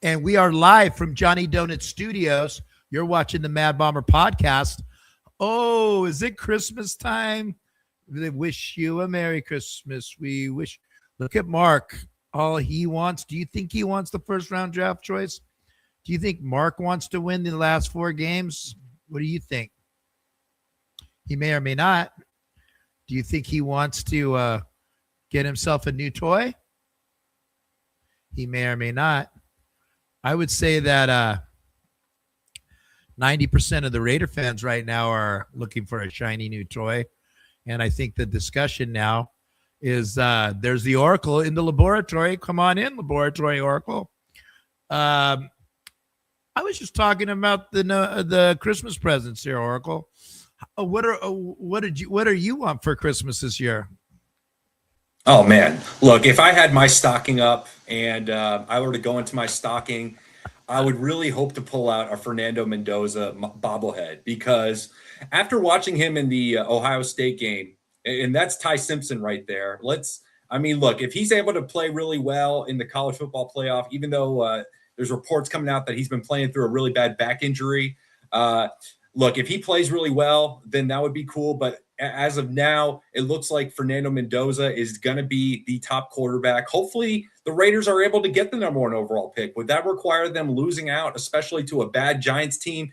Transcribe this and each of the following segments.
And we are live from Johnny Donut Studios. You're watching the Mad Bomber podcast. Oh, is it Christmas time? We wish you a Merry Christmas. We wish. Look at Mark. All he wants. Do you think he wants the first round draft choice? Do you think Mark wants to win the last 4 games? What do you think? He may or may not. Do you think he wants to get himself a new toy? He may or may not. I would say that 90% of the Raider fans right now are looking for a shiny new toy. And I think the discussion now is there's the Oracle in the laboratory. Come on in, Laboratory Oracle. I was just talking about the Christmas presents here, Oracle. What are you want for Christmas this year? Oh man, look, if I had my stocking up and I were to go into my stocking, I would really hope to pull out a Fernando Mendoza bobblehead, because after watching him in the Ohio State game, and that's Ty Simpson right there. Look, if he's able to play really well in the college football playoff, even though there's reports coming out that he's been playing through a really bad back injury. Look, if he plays really well, then that would be cool. But as of now, it looks like Fernando Mendoza is going to be the top quarterback. Hopefully, the Raiders are able to get the number 1 overall pick. Would that require them losing out, especially to a bad Giants team?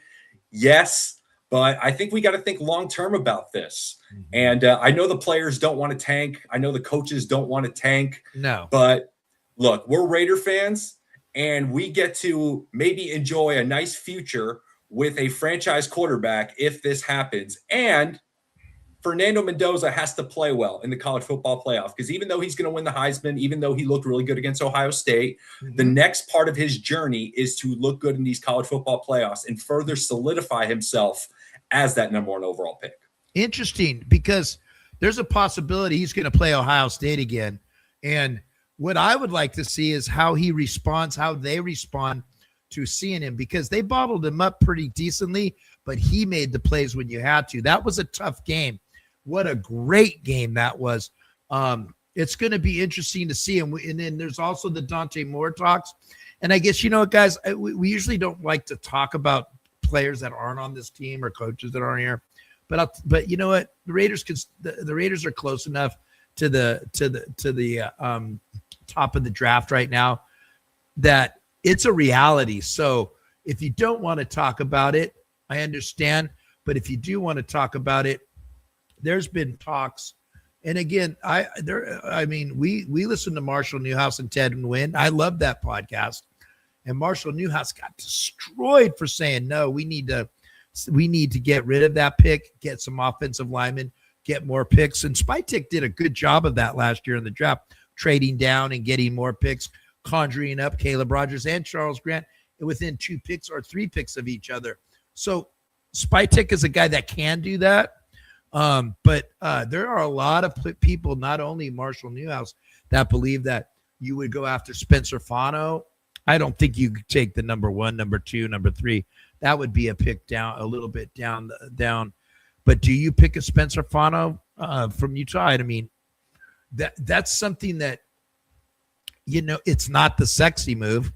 Yes, but I think we got to think long-term about this. Mm-hmm. And I know the players don't want to tank. I know the coaches don't want to tank. No. But look, we're Raider fans, and we get to maybe enjoy a nice future with a franchise quarterback if this happens. And Fernando Mendoza has to play well in the college football playoff, because even though he's going to win the Heisman, even though he looked really good against Ohio State, the next part of his journey is to look good in these college football playoffs and further solidify himself as that number 1 overall pick. Interesting, because there's a possibility he's going to play Ohio State again. And what I would like to see is how he responds, how they respond to seeing him, because they bottled him up pretty decently, but he made the plays when you had to. That was a tough game. What a great game that was. It's going to be interesting to see him. And then there's also the Dante Moore talks. And I guess, guys, we usually don't like to talk about players that aren't on this team or coaches that aren't here. But you know what? The Raiders are close enough to the top of the draft right now that it's a reality. So if you don't want to talk about it, I understand. But if you do want to talk about it, there's been talks. And again, we listen to Marshall Newhouse and Ted and Wynn. I love that podcast. And Marshall Newhouse got destroyed for saying, no, we need to get rid of that pick, get some offensive linemen, get more picks. And Spytek did a good job of that last year in the draft, trading down and getting more picks, conjuring up Caleb Rogers and Charles Grant within 2 picks or 3 picks of each other. So Spytek is a guy that can do that. But there are a lot of people, not only Marshall Newhouse, that believe that you would go after Spencer Fano. I don't think you could take the number 1, number 2, number 3. That would be a pick down, a little bit down. But do you pick a Spencer Fano from Utah? I mean, that's something that, it's not the sexy move,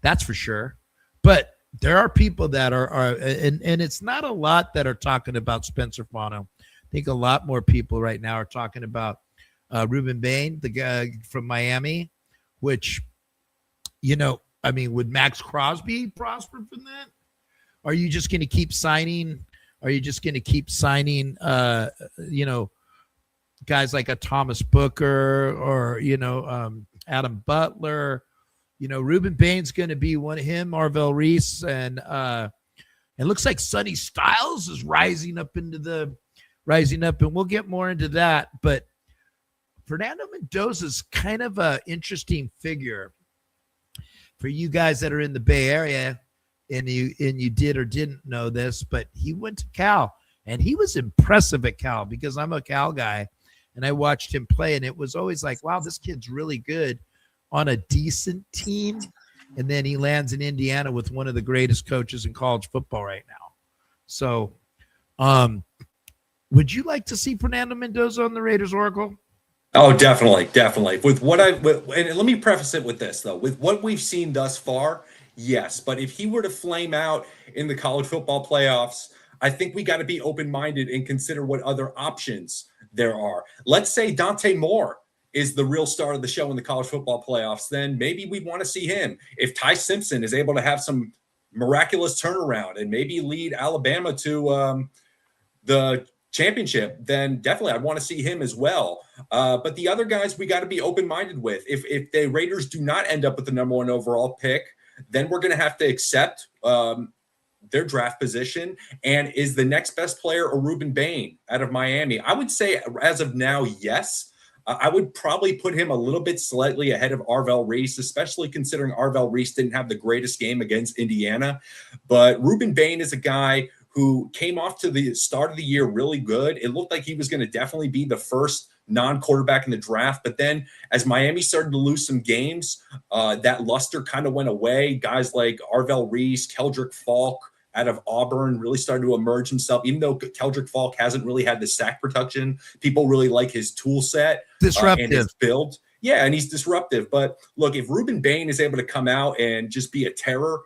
that's for sure. But there are people that are and it's not a lot that are talking about Spencer Fano. I think a lot more people right now are talking about Ruben Bain, the guy from Miami, which, would Max Crosby prosper from that? Are you just going to keep signing? Are you just going to keep signing, guys like a Thomas Booker or, Adam Butler? Ruben Bain's going to be one of him, Marvell Reese, and it looks like Sonny Styles is rising up, and we'll get more into that. But Fernando Mendoza is kind of an interesting figure for you guys that are in the Bay Area, and you did or didn't know this, but he went to Cal, and he was impressive at Cal, because I'm a Cal guy, and I watched him play, and it was always like, wow, this kid's really good on a decent team. And then he lands in Indiana with one of the greatest coaches in college football right now. So would you like to see Fernando Mendoza on the Raiders, Oracle? Oh, definitely. With what and let me preface it with this, though. With what we've seen thus far, Yes. But if he were to flame out in the college football playoffs, I think we got to be open-minded and consider what other options there are. Let's say Dante Moore is the real star of the show in the college football playoffs, then maybe we want to see him. If Ty Simpson is able to have some miraculous turnaround and maybe lead Alabama to the championship, then definitely I'd want to see him as well. But the other guys we got to be open-minded with. If the Raiders do not end up with the number 1 overall pick, then we're going to have to accept their draft position. And is the next best player a Ruben Bain out of Miami? I would say as of now, yes. I would probably put him a little bit slightly ahead of Arvell Reese, especially considering Arvell Reese didn't have the greatest game against Indiana. But Ruben Bain is a guy who came off to the start of the year really good. It looked like he was going to definitely be the first non-quarterback in the draft. But then as Miami started to lose some games, that luster kind of went away. Guys like Arvell Reese, Keldrick Falk out of Auburn really started to emerge himself. Even though Keldrick Falk hasn't really had the sack production, people really like his tool set. Disruptive. And his build. Yeah, and he's disruptive. But look, if Ruben Bain is able to come out and just be a terror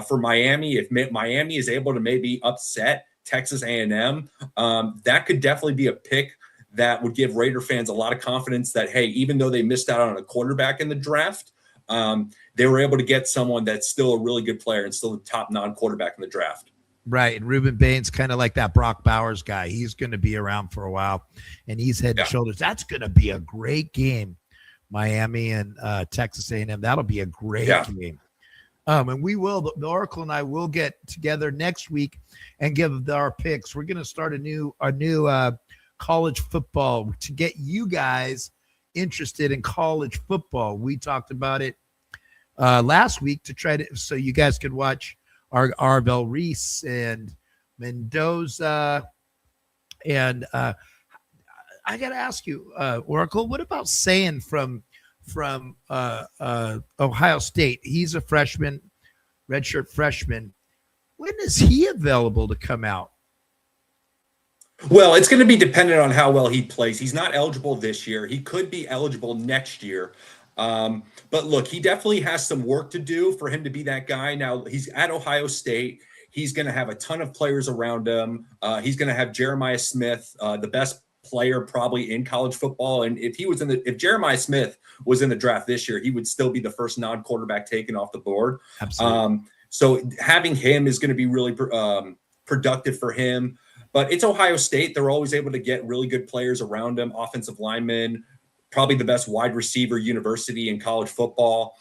for Miami, if Miami is able to maybe upset Texas A&M, that could definitely be a pick that would give Raider fans a lot of confidence that, hey, even though they missed out on a quarterback in the draft, they were able to get someone that's still a really good player and still the top non-quarterback in the draft. Right. And Ruben Bain's kind of like that Brock Bowers guy. He's going to be around for a while, and he's head and shoulders. That's going to be a great game, Miami and Texas A&M. That'll be a great game. And we will, the Oracle and I will get together next week and give our picks. We're going to start a new college football to get you guys interested in college football. We talked about it last week to try to, so you guys could watch Arvell Reese and Mendoza. And I got to ask you, Oracle, what about Sayin from Ohio State? He's a freshman, redshirt freshman. When is he available to come out? Well, it's going to be dependent on how well he plays. He's not eligible this year. He could be eligible next year. But look, he definitely has some work to do for him to be that guy. Now, he's at Ohio State. He's going to have a ton of players around him. He's going to have Jeremiah Smith, the best player probably in college football. And if Jeremiah Smith was in the draft this year, he would still be the first non-quarterback taken off the board. Absolutely. So having him is going to be really productive for him. But it's Ohio State. They're always able to get really good players around them, offensive linemen, probably the best wide receiver university in college football.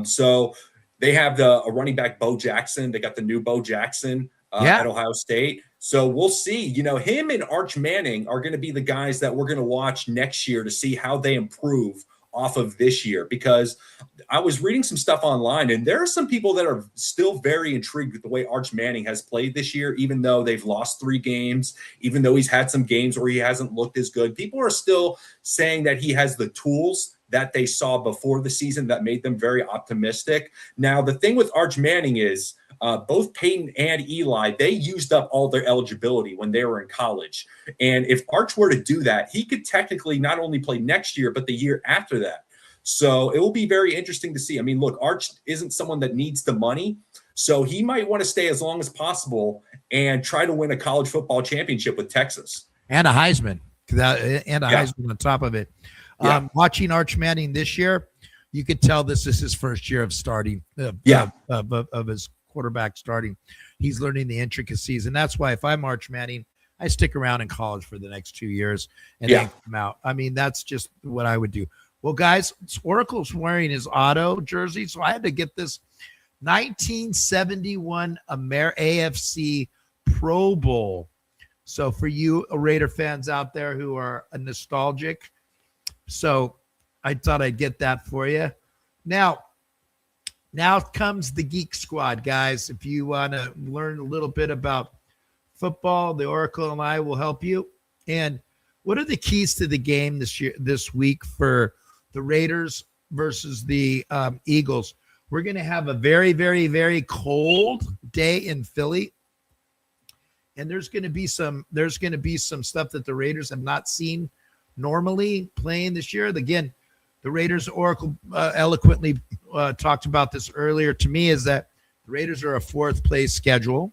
So they have a running back, Bo Jackson. They got the new Bo Jackson at Ohio State. So we'll see. You know, him and Arch Manning are going to be the guys that we're going to watch next year to see how they improve off of this year, because I was reading some stuff online and there are some people that are still very intrigued with the way Arch Manning has played this year, even though they've lost 3 games, even though he's had some games where he hasn't looked as good. People are still saying that he has the tools that they saw before the season that made them very optimistic. Now, the thing with Arch Manning is both Peyton and Eli, they used up all their eligibility when they were in college. And if Arch were to do that, he could technically not only play next year, but the year after that. So it will be very interesting to see. I mean, look, Arch isn't someone that needs the money, so he might want to stay as long as possible and try to win a college football championship with Texas. And a Heisman. Heisman on top of it. Watching Arch Manning this year, you could tell this is his first year of starting, of his quarterback starting. He's learning the intricacies, and that's why if I'm Arch Manning, I stick around in college for the next 2 years and then come out. I mean, that's just what I would do. Well, guys, Oracle's wearing his auto jersey, so I had to get this 1971 AFC Pro Bowl. So for you Raider fans out there who are nostalgic, so I thought I'd get that for you. Now comes the Geek Squad, guys. If you want to learn a little bit about football, the Oracle and I will help you. And what are the keys to the game this week for the Raiders versus the Eagles? We're going to have a very, very, very cold day in Philly. And there's going to be some stuff that the Raiders have not seen normally playing this year. Again, the Raiders, Oracle eloquently talked about this earlier to me, is that the Raiders are a fourth place schedule.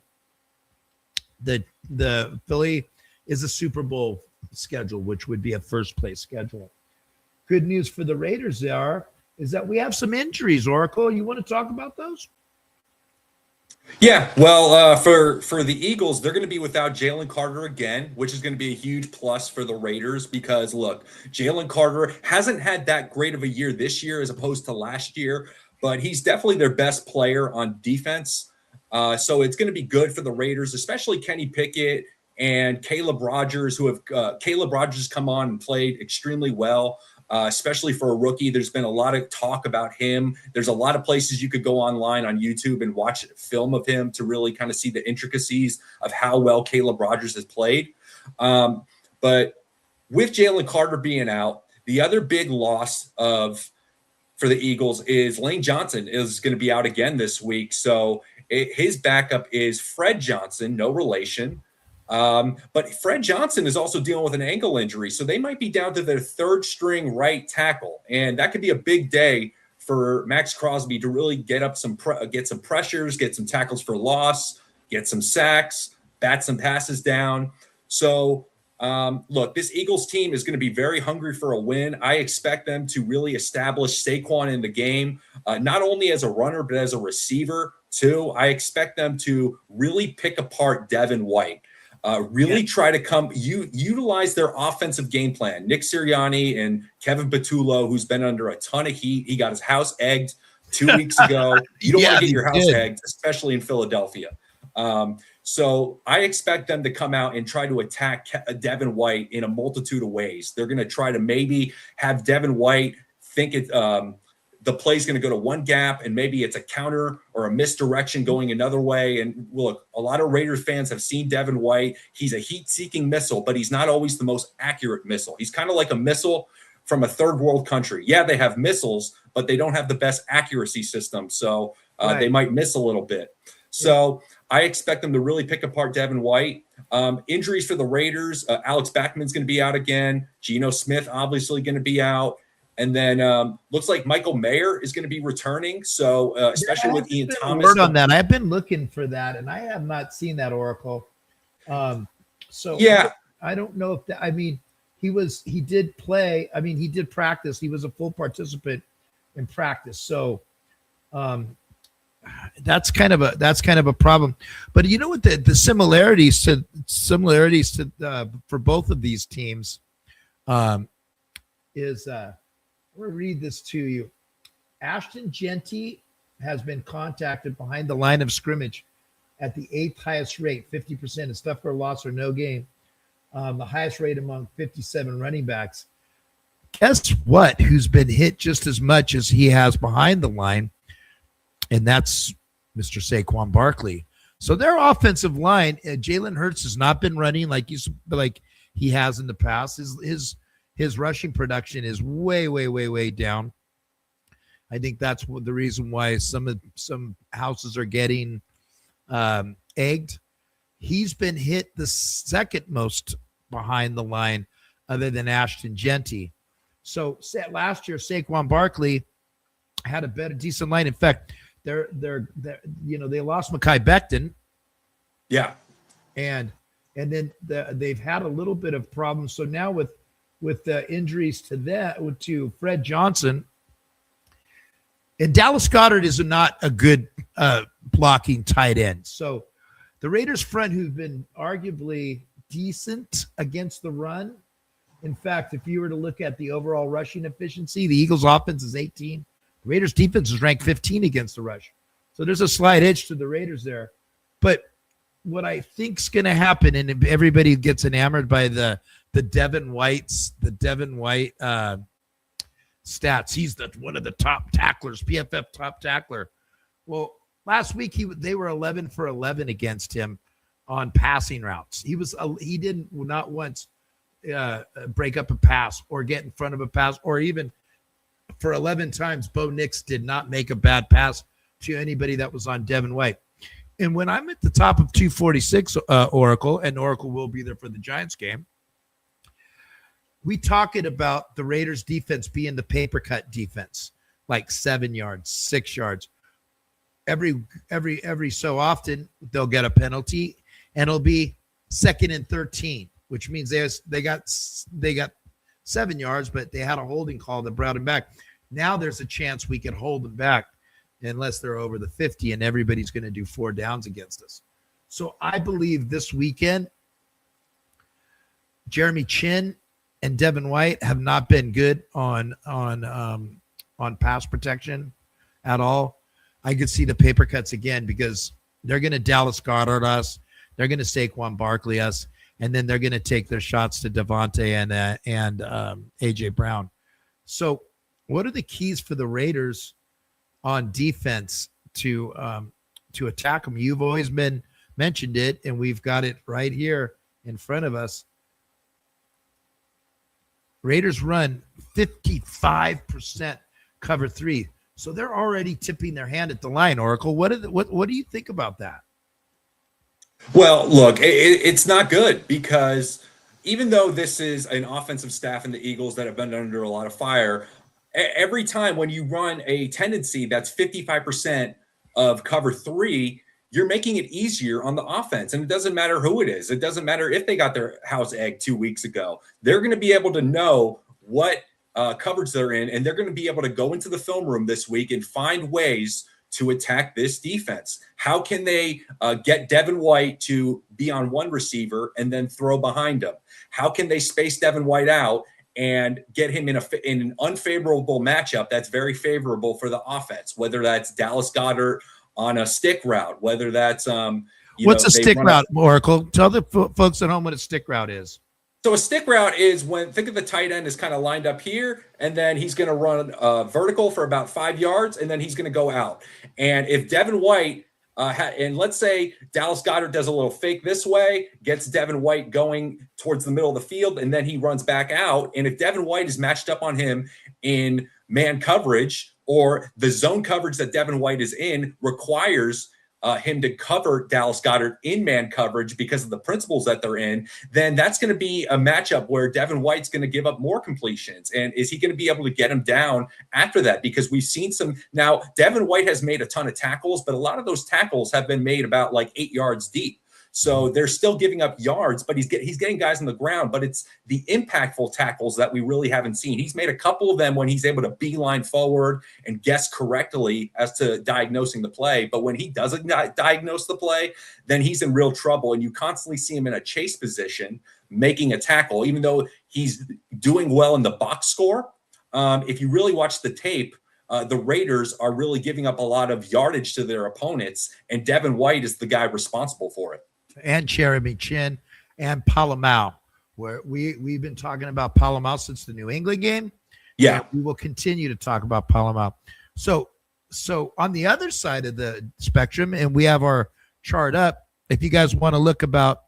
The Philly is a Super Bowl schedule, which would be a first place schedule. Good news for the Raiders is that we have some injuries. Oracle, you want to talk about those? Yeah, well, for the Eagles, they're going to be without Jalen Carter again, which is going to be a huge plus for the Raiders because, look, Jalen Carter hasn't had that great of a year this year as opposed to last year, but he's definitely their best player on defense. So it's going to be good for the Raiders, especially Kenny Pickett and Caleb Rogers, who have Caleb Rogers come on and played extremely well. Especially for a rookie. There's been a lot of talk about him. There's a lot of places you could go online on YouTube and watch film of him to really kind of see the intricacies of how well Caleb Rogers has played. But with Jalen Carter being out, the other big loss for the Eagles is Lane Johnson is going to be out again this week. So his backup is Fred Johnson, no relation. But Fred Johnson is also dealing with an ankle injury, so they might be down to their third string right tackle, and that could be a big day for Max Crosby to really get some pressures, get some tackles for loss, get some sacks, bat some passes down. So, look, this Eagles team is going to be very hungry for a win. I expect them to really establish Saquon in the game, not only as a runner but as a receiver too. I expect them to really pick apart Devin White. Try to utilize their offensive game plan. Nick Sirianni and Kevin Patullo, who's been under a ton of heat. He got his house egged 2 weeks ago. You don't want to get your house egged, especially in Philadelphia. So I expect them to come out and try to attack Devin White in a multitude of ways. They're going to try to maybe have Devin White think the play's going to go to one gap and maybe it's a counter or a misdirection going another way. And look, a lot of Raiders fans have seen Devin White. He's a heat-seeking missile, but he's not always the most accurate missile. He's kind of like a missile from a third world country. Yeah, they have missiles, but they don't have the best accuracy system. So they might miss a little bit. So I expect them to really pick apart Devin White. Injuries for the Raiders, Alex Backman's going to be out again. Geno Smith obviously going to be out. And then looks like Michael Mayer is going to be returning. So especially with Ian Thomas. Word on that. I've been looking for that, and I have not seen that, Oracle. So yeah, I don't know if that. I mean, he did play. I mean, he did practice. He was a full participant in practice. So that's kind of a problem. But you know what? The similarities to for both of these teams is. I'm going to read this to you. Ashton Genty has been contacted behind the line of scrimmage at the 8th highest rate, 50% is stuff for a loss or no gain. The highest rate among 57 running backs. Guess what? Who's been hit just as much as he has behind the line? And that's Mr. Saquon Barkley. So their offensive line, Jalen Hurts has not been running like he has in the past. His rushing production is way down. I think that's the reason why some houses are getting egged. He's been hit the second most behind the line, other than Ashton Genty. So last year, Saquon Barkley had a decent line. In fact, they lost Mekhi Becton. Yeah, and then they've had a little bit of problems. So now with the injuries to Fred Johnson, and Dallas Goedert is not a good blocking tight end. So the Raiders front, who've been arguably decent against the run. In fact, if you were to look at the overall rushing efficiency, the Eagles offense is 18. The Raiders defense is ranked 15 against the rush. So there's a slight edge to the Raiders there. But what I think's going to happen, and everybody gets enamored by the Devin White stats. He's one of the top tacklers, PFF top tackler. Well, last week they were 11 for 11 against him on passing routes. He didn't not once break up a pass or get in front of a pass, or even for 11 times, Bo Nix did not make a bad pass to anybody that was on Devin White. And when I'm at the top of 246, Oracle, and Oracle will be there for the Giants game, we talking about the Raiders defense being the paper cut defense, like 7 yards, 6 yards. Every so often they'll get a penalty and it'll be 2nd and 13, which means they got 7 yards, but they had a holding call that brought him back. Now there's a chance we can hold them back unless they're over the 50, and everybody's going to do 4 downs against us. So I believe this weekend, Jeremy Chin and Devin White have not been good on pass protection at all. I could see the paper cuts again because they're going to Dallas Goedert us, they're going to Saquon Barkley us, and then they're going to take their shots to Devontae and AJ Brown. So, what are the keys for the Raiders on defense to attack them? You've always mentioned it, and we've got it right here in front of us. Raiders run 55% cover 3. So they're already tipping their hand at the line, Oracle. What do you think about that? Well, look, it's not good because even though this is an offensive staff in the Eagles that have been under a lot of fire, every time when you run a tendency that's 55% of cover 3, you're making it easier on the offense. And it doesn't matter who it is. It doesn't matter if they got their house egg 2 weeks ago. They're going to be able to know what coverage they're in, and they're going to be able to go into the film room this week and find ways to attack this defense. How can they get Devin White to be on one receiver and then throw behind him? How can they space Devin White out and get him in an unfavorable matchup that's very favorable for the offense, whether that's Dallas Goedert on a stick route, whether that's what's a stick route, Oracle? Tell the folks at home what a stick route is. So a stick route is think of the tight end is kind of lined up here, and then he's going to run vertical for about 5 yards, and then he's going to go out. And if Devin White, and let's say Dallas Goedert does a little fake this way, gets Devin White going towards the middle of the field, and then he runs back out. And if Devin White is matched up on him in man coverage, or the zone coverage that Devin White is in requires him to cover Dallas Goedert in man coverage because of the principles that they're in, then that's going to be a matchup where Devin White's going to give up more completions. And is he going to be able to get him down after that? Because we've seen now Devin White has made a ton of tackles, but a lot of those tackles have been made about like 8 yards deep. So they're still giving up yards, but he's getting guys on the ground. But it's the impactful tackles that we really haven't seen. He's made a couple of them when he's able to beeline forward and guess correctly as to diagnosing the play. But when he doesn't diagnose the play, then he's in real trouble. And you constantly see him in a chase position making a tackle, even though he's doing well in the box score. If you really watch the tape, the Raiders are really giving up a lot of yardage to their opponents, and Devin White is the guy responsible for it. And Jeremy Chin and Palomau, where we've been talking about Palomau since the New England game. Yeah, we will continue to talk about Palomau. So on the other side of the spectrum, and we have our chart up. If you guys want to look about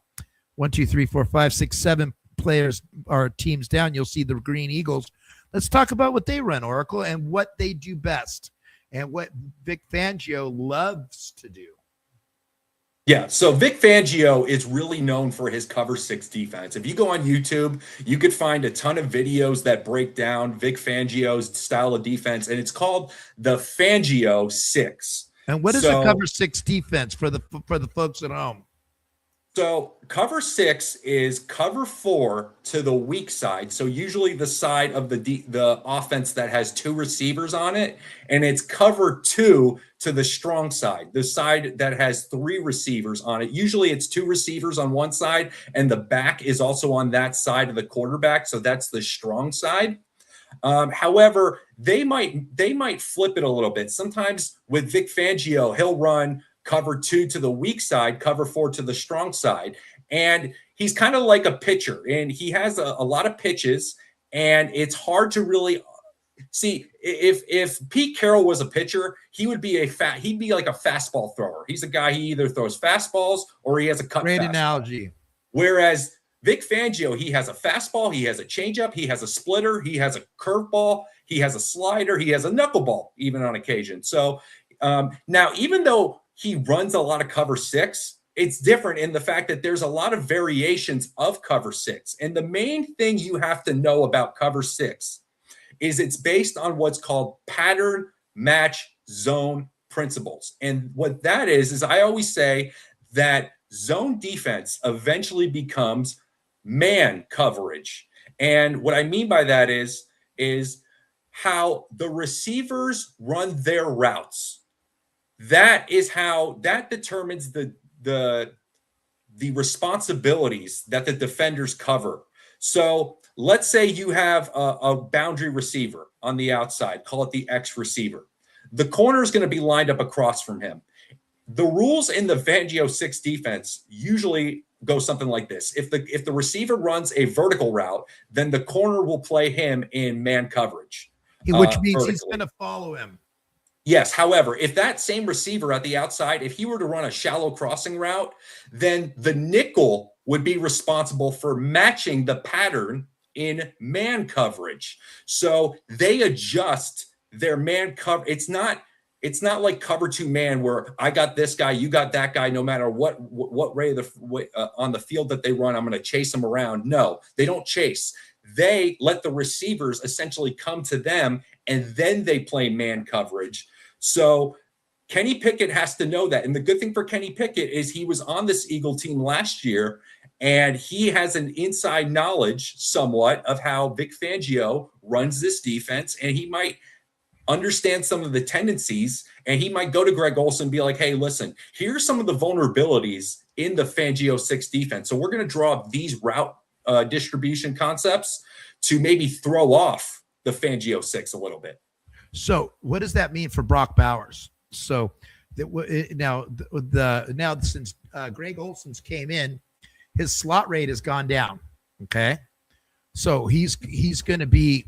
1, 2, 3, 4, 5, 6, 7 players or teams down, you'll see the Green Eagles. Let's talk about what they run, Oracle, and what they do best, and what Vic Fangio loves to do. Yeah, so Vic Fangio is really known for his cover 6 defense. If you go on YouTube, you could find a ton of videos that break down Vic Fangio's style of defense, and it's called the Fangio 6. And what is the cover 6 defense for the folks at home? So cover 6 is cover 4 to the weak side. So usually the side of the offense that has 2 receivers on it, and it's cover 2 to the strong side, the side that has 3 receivers on it. Usually it's 2 receivers on one side, and the back is also on that side of the quarterback. So that's the strong side. However, they might flip it a little bit. Sometimes with Vic Fangio, he'll run cover 2 to the weak side, cover 4 to the strong side. And he's kind of like a pitcher, and he has a lot of pitches, and it's hard to really see. If Pete Carroll was a pitcher, he'd be like a fastball thrower. He's a guy, he either throws fastballs or he has a cut. Great fastball. Analogy. Whereas Vic Fangio, he has a fastball, he has a changeup, he has a splitter, he has a curveball, he has a slider, he has a knuckleball even on occasion. So now, even though he runs a lot of cover 6, it's different in the fact that there's a lot of variations of cover six. And the main thing you have to know about cover six is it's based on what's called pattern match zone principles. And what that is I always say that zone defense eventually becomes man coverage. And what I mean by that is how the receivers run their routes. That determines the responsibilities that the defenders cover. So let's say you have a boundary receiver on the outside, call it the X receiver. The corner is going to be lined up across from him. The rules in the Fangio 6 defense usually go something like this. If the receiver runs a vertical route, then the corner will play him in man coverage. Which means he's going to follow him. Yes. However, if that same receiver at the outside, if he were to run a shallow crossing route, then the nickel would be responsible for matching the pattern in man coverage. So they adjust their man cover. It's not like cover two man where I got this guy, you got that guy, no matter what way on the field that they run, I'm going to chase them around. No, they don't chase. They let the receivers essentially come to them, and then they play man coverage. So Kenny Pickett has to know that. And the good thing for Kenny Pickett is he was on this Eagle team last year, and he has an inside knowledge somewhat of how Vic Fangio runs this defense, and he might understand some of the tendencies, and he might go to Greg Olsen and be like, hey, listen, here's some of the vulnerabilities in the Fangio 6 defense. So we're going to draw up these route distribution concepts to maybe throw off the Fangio 6 a little bit. So what does that mean for Brock Bowers? So now since Greg Olsen's came in, his slot rate has gone down. Okay. So he's going to be,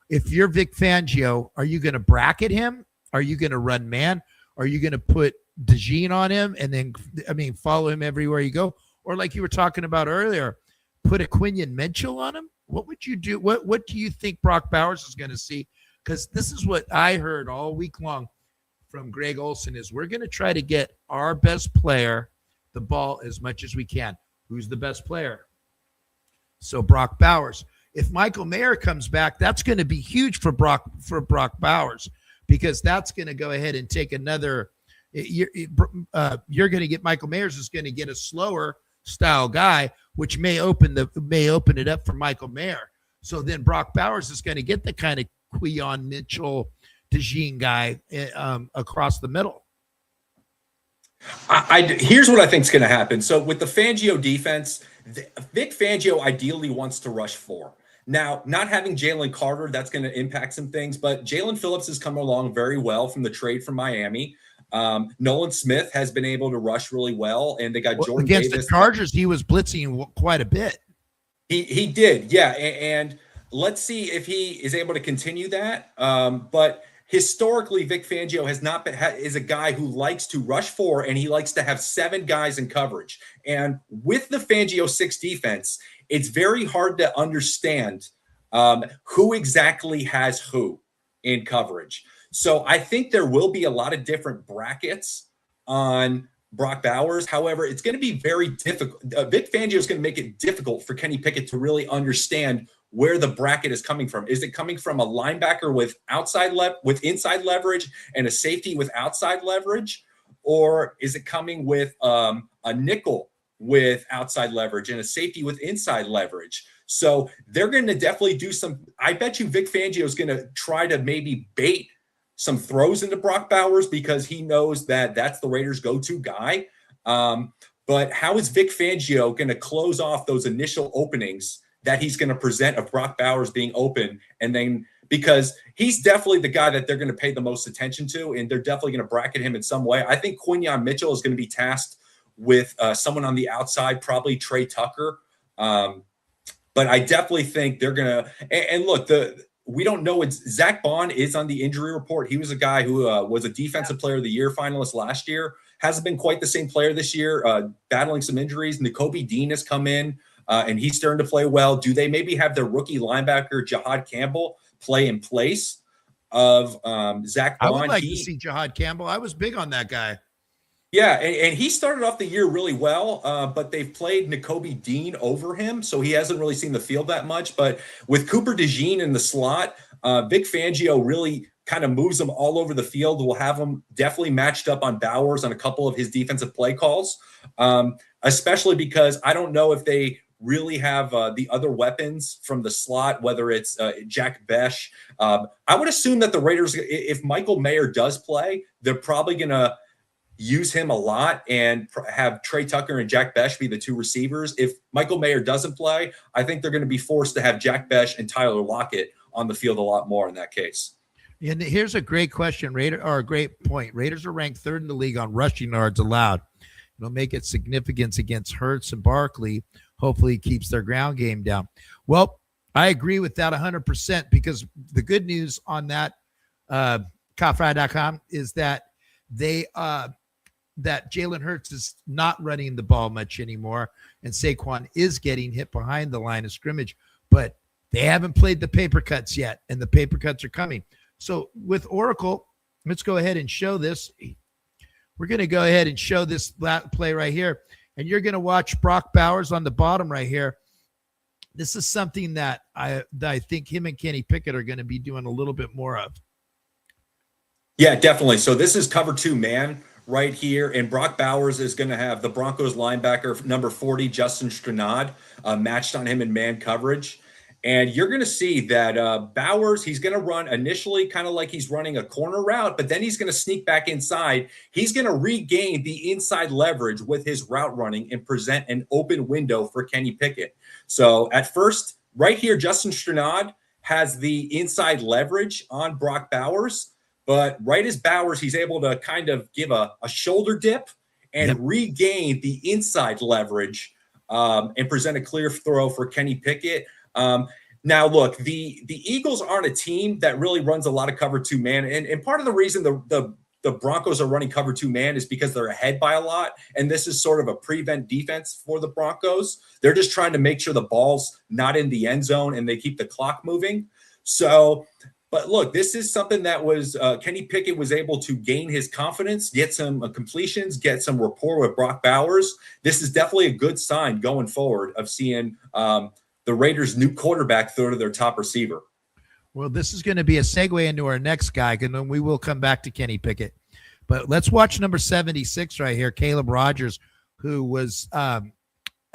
if you're Vic Fangio, are you going to bracket him? Are you going to run man? Are you going to put Geno on him and then, follow him everywhere you go? Or like you were talking about earlier, put a Quinion Mitchell on him? What would you do? What do you think Brock Bowers is going to see? Because this is what I heard all week long from Greg Olsen is we're going to try to get our best player the ball as much as we can. Who's the best player? So Brock Bowers. If Michael Mayer comes back, that's going to be huge for Brock Bowers, because that's going to go ahead and take another. You're going to get Michael Mayers is going to get a slower style guy, which may open it up for Michael Mayer. So then Brock Bowers is going to get the kind of Quinion Mitchell, Geno guy across the middle. Here's what I think is going to happen. So with the Fangio defense, Vic Fangio ideally wants to rush 4. Now, not having Jalen Carter, that's going to impact some things, but Jalen Phillips has come along very well from the trade from Miami. Nolan Smith has been able to rush really well, and they got Jordan against Davis. The Chargers. He was blitzing quite a bit. He did, yeah, and let's see if he is able to continue that. But historically, Vic Fangio has not been is a guy who likes to rush 4, and he likes to have 7 guys in coverage. And with the Fangio 6 defense, it's very hard to understand who exactly has who in coverage. So I think there will be a lot of different brackets on Brock Bowers. However, it's going to be very difficult. Vic Fangio is going to make it difficult for Kenny Pickett to really understand where the bracket is coming from. Is it coming from a linebacker with inside leverage and a safety with outside leverage? Or is it coming with a nickel with outside leverage and a safety with inside leverage? So they're going to definitely do some. I bet you Vic Fangio is going to try to maybe bait some throws into Brock Bowers because he knows that that's the Raiders' go-to guy. But how is Vic Fangio going to close off those initial openings that he's going to present of Brock Bowers being open? And then because he's definitely the guy that they're going to pay the most attention to, and they're definitely going to bracket him in some way. I think Quinion Mitchell is going to be tasked with someone on the outside, probably Trey Tucker. But I definitely think they're going to – and look, we don't know. Zach Bond is on the injury report. He was a guy who was a Defensive Player of the Year finalist last year. Hasn't been quite the same player this year, battling some injuries. N'Kobe Dean has come in, and he's starting to play well. Do they maybe have their rookie linebacker, Jahad Campbell, play in place of Zach Bond? I would like to see Jahad Campbell. I was big on that guy. Yeah, and he started off the year really well, but they've played Nakobe Dean over him, so he hasn't really seen the field that much. But with Cooper DeJean in the slot, Vic Fangio really kind of moves them all over the field. We'll have him definitely matched up on Bowers on a couple of his defensive play calls, especially because I don't know if they really have the other weapons from the slot, whether it's Jack Besh. I would assume that the Raiders, if Michael Mayer does play, they're probably going to use him a lot and have Trey Tucker and Jack Besh be the two receivers. If Michael Mayer doesn't play, I think they're going to be forced to have Jack Besh and Tyler Lockett on the field a lot more in that case. And here's a great question, or a great point. Raiders are ranked third in the league on rushing yards allowed. It'll make it significant against Hurts and Barkley. Hopefully it keeps their ground game down. Well, I agree with that 100% because the good news on that Kyle.com is that that Jalen Hurts is not running the ball much anymore, and Saquon is getting hit behind the line of scrimmage, but they haven't played the paper cuts yet, and the paper cuts are coming. So with Oracle, let's go ahead and show this. We're going to go ahead and show this play right here, and you're going to watch Brock Bowers on the bottom right here. This is something that I think him and Kenny Pickett are going to be doing a little bit more of. Yeah, definitely. So this is cover 2 man right here, and Brock Bowers is going to have the Broncos linebacker number 40, Justin Stranad, matched on him in man coverage. And you're going to see that Bowers, he's going to run initially kind of like he's running a corner route, but then he's going to sneak back inside. He's going to regain the inside leverage with his route running and present an open window for Kenny Pickett. So at first, right here, Justin Stranad has the inside leverage on Brock Bowers. But right as Bowers, he's able to kind of give a shoulder dip and regain the inside leverage and present a clear throw for Kenny Pickett. Now, look, the Eagles aren't a team that really runs a lot of cover 2 man. And part of the reason the Broncos are running cover 2 man is because they're ahead by a lot. And this is sort of a prevent defense for the Broncos. They're just trying to make sure the ball's not in the end zone and they keep the clock moving. So, but look, this is something that was Kenny Pickett was able to gain his confidence, get some completions, get some rapport with Brock Bowers. This is definitely a good sign going forward of seeing the Raiders' new quarterback throw to their top receiver. Well, this is going to be a segue into our next guy, and then we will come back to Kenny Pickett. But let's watch number 76 right here, Caleb Rogers, who was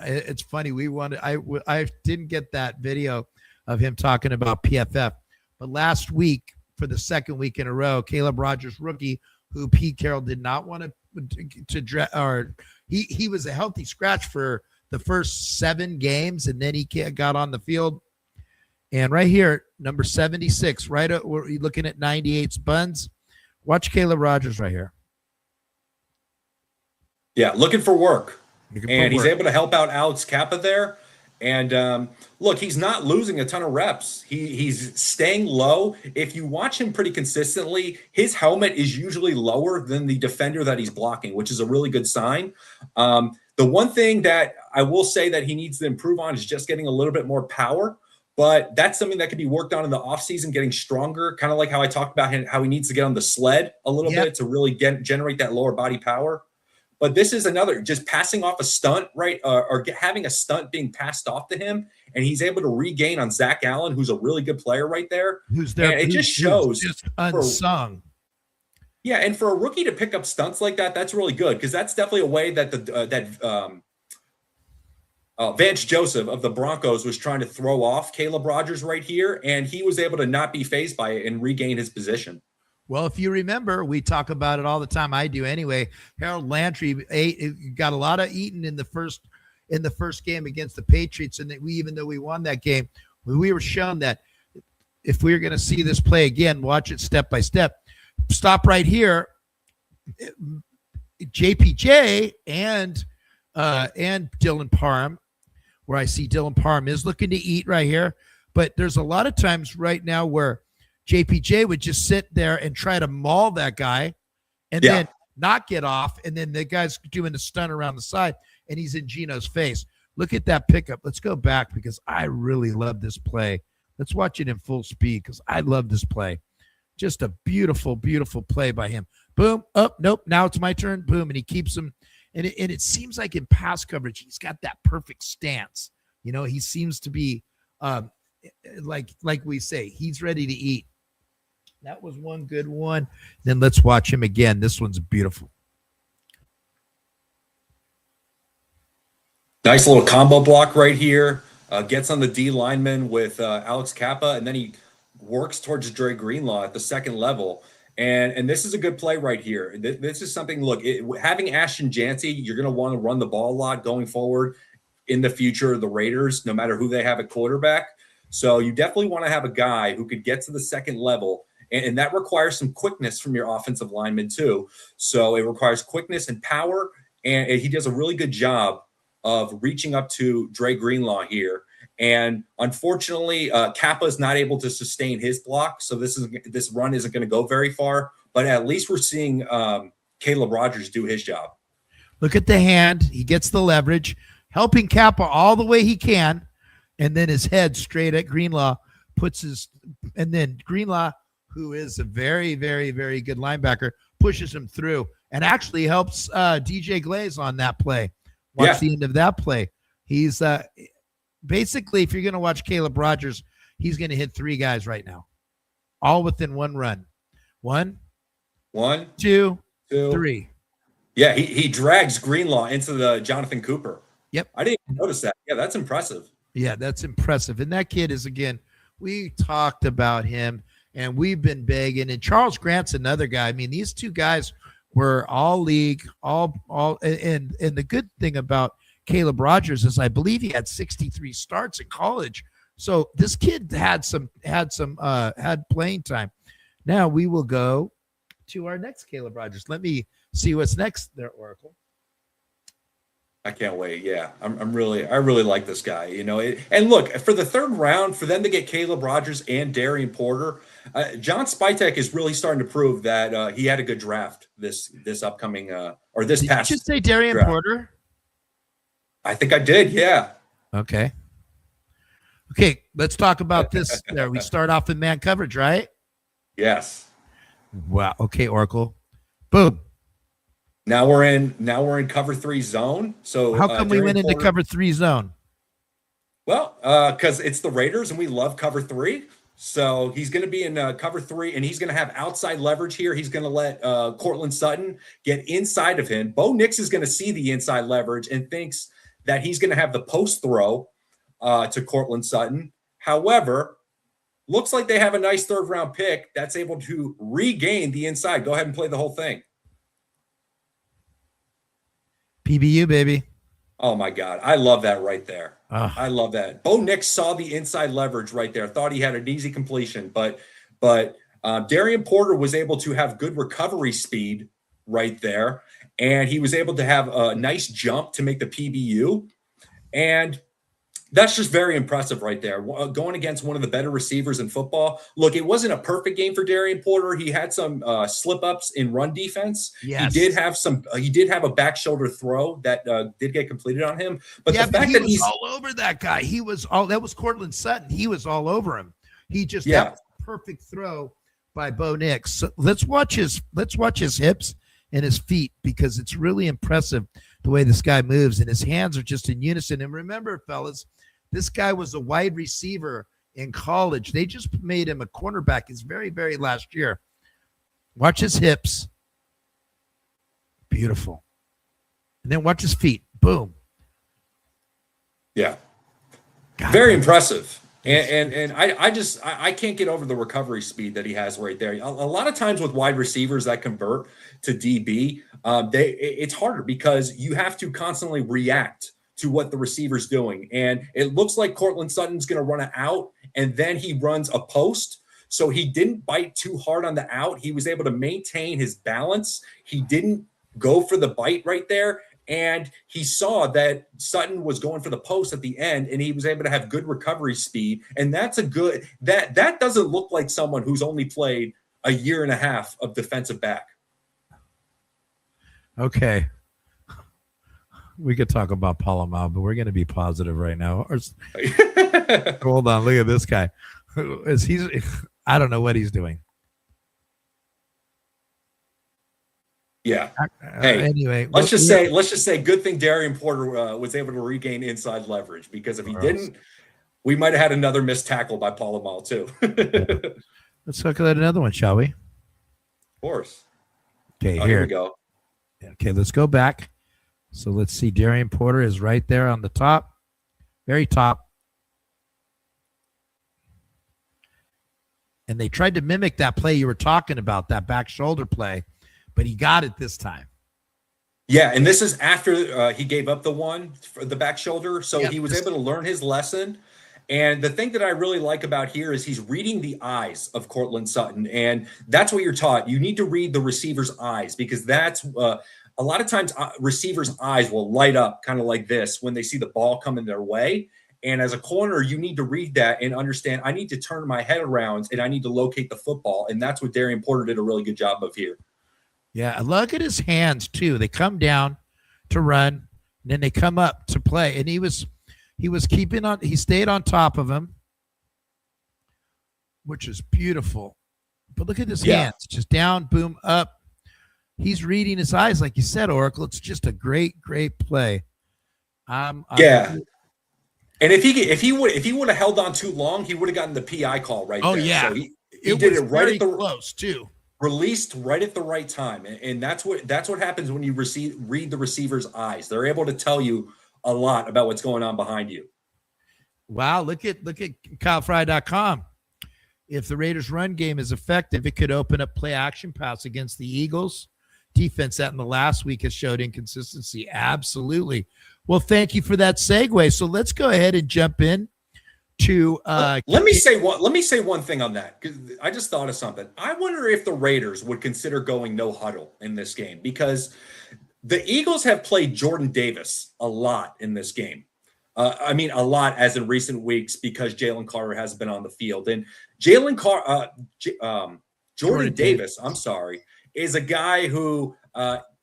it's funny. I didn't get that video of him talking about PFF. But last week, for the second week in a row, Caleb Rogers, rookie, who Pete Carroll did not want he was a healthy scratch for the first 7 games, and then he got on the field. And right here, number 76, right, we're looking at 98's buns. Watch Caleb Rogers right here. Yeah, looking for work. He's able to help out Alex Kappa there. And look, he's not losing a ton of reps. He's staying low. If you watch him pretty consistently, his helmet is usually lower than the defender that he's blocking, which is a really good sign. The one thing that I will say that he needs to improve on is just getting a little bit more power. But that's something that can be worked on in the offseason, getting stronger, kind of like how I talked about him, how he needs to get on the sled a little bit to really generate that lower body power. But this is another, just passing off a stunt, right? Or having a stunt being passed off to him, and he's able to regain on Zach Allen, who's a really good player right there. Who's there? And it just shows. Just unsung. And for a rookie to pick up stunts like that, that's really good, because that's definitely a way that Vance Joseph of the Broncos was trying to throw off Caleb Rogers right here, and he was able to not be fazed by it and regain his position. Well, if you remember, we talk about it all the time. I do anyway. Harold Landry got a lot of eating in the first game against the Patriots, and that even though we won that game, we were shown that if we were going to see this play again, watch it step by step. Stop right here. JPJ and Dylan Parham, where I see Dylan Parham is looking to eat right here, but there's a lot of times right now where JPJ would just sit there and try to maul that guy and then not get off. And then the guy's doing the stunt around the side and he's in Geno's face. Look at that pickup. Let's go back because I really love this play. Let's watch it in full speed because I love this play. Just a beautiful, beautiful play by him. Boom. Up. Nope. Now it's my turn. Boom. And he keeps him. And it seems like in pass coverage, he's got that perfect stance. You know, he seems to be like we say, he's ready to eat. That was one good one. Then let's watch him again. This one's beautiful. Nice little combo block right here. Gets on the D lineman with Alex Kappa, and then he works towards Dre Greenlaw at the second level. And this is a good play right here. This is something, look, having Ashton Jancy, you're going to want to run the ball a lot going forward in the future of the Raiders, no matter who they have at quarterback. So you definitely want to have a guy who could get to the second level, and that requires some quickness from your offensive lineman too. So it requires quickness and power, and he does a really good job of reaching up to Dre Greenlaw here. And unfortunately, Kappa is not able to sustain his block, so this run isn't going to go very far. But at least we're seeing Caleb Rogers do his job. Look at the hand; he gets the leverage, helping Kappa all the way he can, and then his head straight at Greenlaw and then Greenlaw, who is a very, very, very good linebacker, pushes him through and actually helps DJ Glaze on that play. Watch the end of that play. He's basically, if you're going to watch Caleb Rogers, he's going to hit 3 guys right now, all within one run. One, two, 3. Yeah, he drags Greenlaw into the Jonathan Cooper. Yep. I didn't even notice that. Yeah, that's impressive. Yeah, that's impressive. And that kid is, again, we talked about him, and we've been begging. And Charles Grant's another guy. I mean, these 2 guys were all league, and the good thing about Caleb Rogers is I believe he had 63 starts in college. So this kid had playing time. Now we will go to our next Caleb Rogers. Let me see what's next there, Oracle. I can't wait. Yeah, I really like this guy. You know, and look, for the third round, for them to get Caleb Rogers and Darian Porter, John Spytek is really starting to prove that he had a good draft this upcoming or this past. Did you just say Darian draft. Porter? I think I did. Yeah. Okay. Let's talk about this. There, we start off in man coverage, right? Yes. Wow. Okay, Oracle. Boom. Now we're in cover 3 zone. So how come we went into cover 3 zone? Well, because it's the Raiders and we love cover 3. So he's going to be in cover 3, and he's going to have outside leverage here. He's going to let Cortland Sutton get inside of him. Bo Nix is going to see the inside leverage and thinks that he's going to have the post throw to Cortland Sutton. However, looks like they have a nice 3rd round pick that's able to regain the inside. Go ahead and play the whole thing. PBU, baby. Oh, my God. I love that right there. I love that. Bo Nix saw the inside leverage right there. Thought he had an easy completion, but Darian Porter was able to have good recovery speed right there, and he was able to have a nice jump to make the PBU, and that's just very impressive right there. Going against one of the better receivers in football. Look, it wasn't a perfect game for Darian Porter. He had some slip-ups in run defense. Yes. He did have a back shoulder throw that did get completed on him. But the fact that he's all over that guy. That was Cortland Sutton. He was all over him. He just that was a perfect throw by Bo Nix. So let's watch his hips and his feet, because it's really impressive the way this guy moves, and his hands are just in unison. And remember, fellas, this guy was a wide receiver in college. They just made him a cornerback his very, very last year. Watch his hips. Beautiful. And then watch his feet. Boom. Yeah. Very impressive. And I can't get over the recovery speed that he has right there. A lot of times with wide receivers that convert to DB, it's harder because you have to constantly react to what the receiver's doing. And it looks like Cortland Sutton's going to run an out, and then he runs a post. So he didn't bite too hard on the out. He was able to maintain his balance. He didn't go for the bite right there. And he saw that Sutton was going for the post at the end, and he was able to have good recovery speed. And that's that doesn't look like someone who's only played a year and a half of defensive back. Okay. We could talk about Palomar, but we're going to be positive right now. Hold on. Look at this guy. I don't know what he's doing. Yeah. Hey, Anyway, let's just say, good thing Darian Porter was able to regain inside leverage, because if he didn't, we might have had another missed tackle by Palomar too. Let's look at another one, shall we? Of course. Okay, Here we go. Okay, let's go back. So let's see. Darian Porter is right there on the top, very top. And they tried to mimic that play you were talking about, that back shoulder play, but he got it this time. Yeah, and this is after he gave up the one for the back shoulder. So he was able to learn his lesson. And the thing that I really like about here is he's reading the eyes of Courtland Sutton. And that's what you're taught. You need to read the receiver's eyes, because that's a lot of times receivers' eyes will light up kind of like this when they see the ball coming their way. And as a corner, you need to read that and understand, I need to turn my head around and I need to locate the football. And that's what Darian Porter did a really good job of here. Yeah, look at his hands too. They come down to run, and then they come up to play. And he was keeping on. He stayed on top of him, which is beautiful. But look at his hands, just down, boom, up. He's reading his eyes, like you said, Oracle. It's just a great play. Yeah. And if he would have held on too long, he would have gotten the PI call right there. Yeah. So he did it right at the close too. Released right at the right time. And that's what happens when you read the receiver's eyes. They're able to tell you a lot about what's going on behind you. Wow, look at KyleFry.com. If the Raiders' run game is effective, it could open up play action pass against the Eagles. Defense that in the last week has showed inconsistency. Absolutely. Well, thank you for that segue. So let's go ahead and jump in to let me say one thing on that, because I just thought of something. I wonder if the Raiders would consider going no huddle in this game, because the Eagles have played Jordan Davis a lot in this game. I mean, a lot as in recent weeks, because Jalen Carter has been on the field. And Jordan Davis, I'm sorry, is a guy who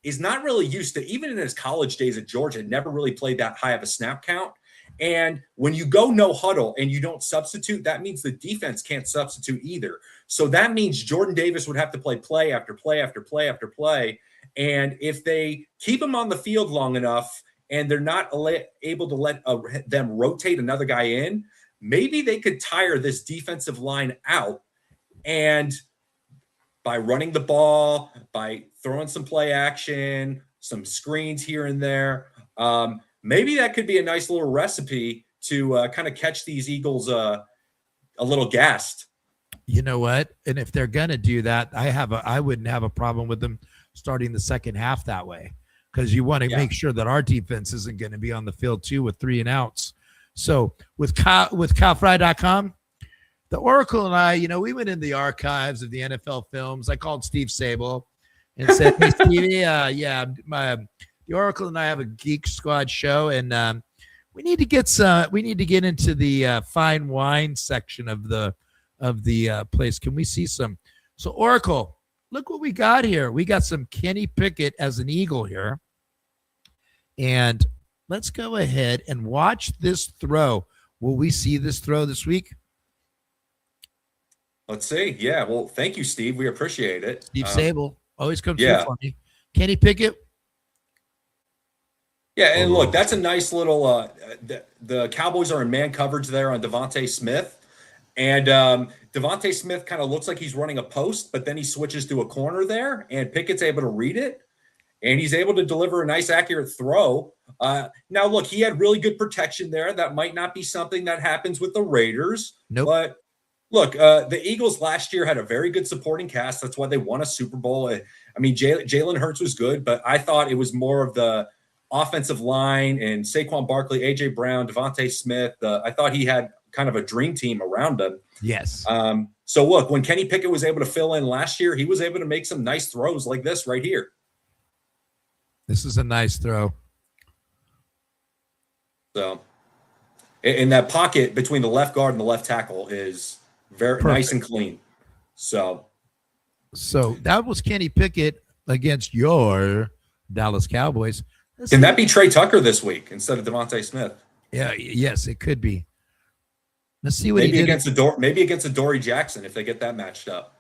is not really used to, even in his college days at Georgia, never really played that high of a snap count. And when you go no huddle and you don't substitute, that means the defense can't substitute either. So that means Jordan Davis would have to play after play after play after play. And if they keep him on the field long enough and they're not able to let them rotate another guy in, maybe they could tire this defensive line out. And by running the ball, by throwing some play action, some screens here and there, maybe that could be a nice little recipe to kind of catch these Eagles a little gassed. You know what? And if they're going to do that, I wouldn't have a problem with them starting the second half that way, because you want to make sure that our defense isn't going to be on the field too with 3 and outs. So with KyleFry.com, the Oracle and I, we went in the archives of the NFL films. I called Steve Sable and said, "Hey, Stevie, the Oracle and I have a Geek Squad show, and we need to get into the fine wine section of the place. Can we see some?" So Oracle, look what we got here. We got some Kenny Pickett as an Eagle here, and let's go ahead and watch this throw. Will we see this throw this week? Let's see. Yeah. Well, thank you, Steve. We appreciate it. Steve Sable always comes through for me. Kenny Pickett. Yeah, and look, that's a nice little the Cowboys are in man coverage there on Devontae Smith. And Devontae Smith kind of looks like he's running a post, but then he switches to a corner there, and Pickett's able to read it, and he's able to deliver a nice, accurate throw. Now, look, he had really good protection there. That might not be something that happens with the Raiders. Nope. But look, the Eagles last year had a very good supporting cast. That's why they won a Super Bowl. I mean, Jalen Hurts was good, but I thought it was more of the offensive line and Saquon Barkley, A.J. Brown, Devontae Smith. I thought he had kind of a dream team around him. Yes. So, look, when Kenny Pickett was able to fill in last year, he was able to make some nice throws like this right here. This is a nice throw. So, in that pocket between the left guard and the left tackle is very nice and clean. So that was Kenny Pickett against your Dallas Cowboys. Can that be Trey Tucker this week instead of Devontae Smith? Yeah, yes, it could be. Let's see what maybe he did against Adoree Jackson if they get that matched up.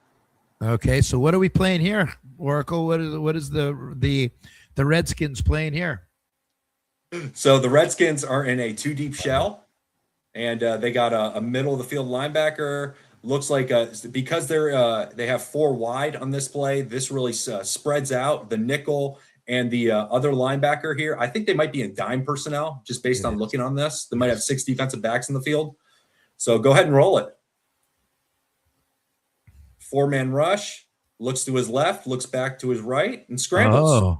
Okay, so what are we playing here, Oracle? What is the Redskins playing here? So the Redskins are in a two deep shell, and they got a middle of the field linebacker. Looks like because they have four wide on this play. This really spreads out the nickel and the other linebacker here. I think they might be in dime personnel just based on looking on this. They might have 6 defensive backs in the field. So go ahead and roll it. 4-man rush. Looks to his left, looks back to his right, and scrambles. Oh,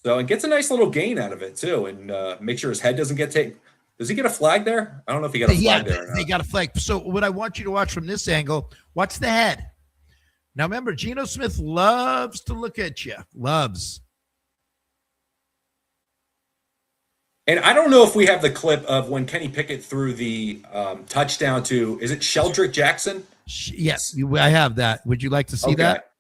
So and gets a nice little gain out of it too, and make sure his head doesn't get taken. Does he get a flag there? I don't know if he got a flag there. They got a flag. So what I want you to watch from this angle, watch the head. Now remember, Geno Smith loves to look at you. Loves. And I don't know if we have the clip of when Kenny Pickett threw the touchdown to, is it Sheldrick Jackson? Yes, I have that. Would you like to see that?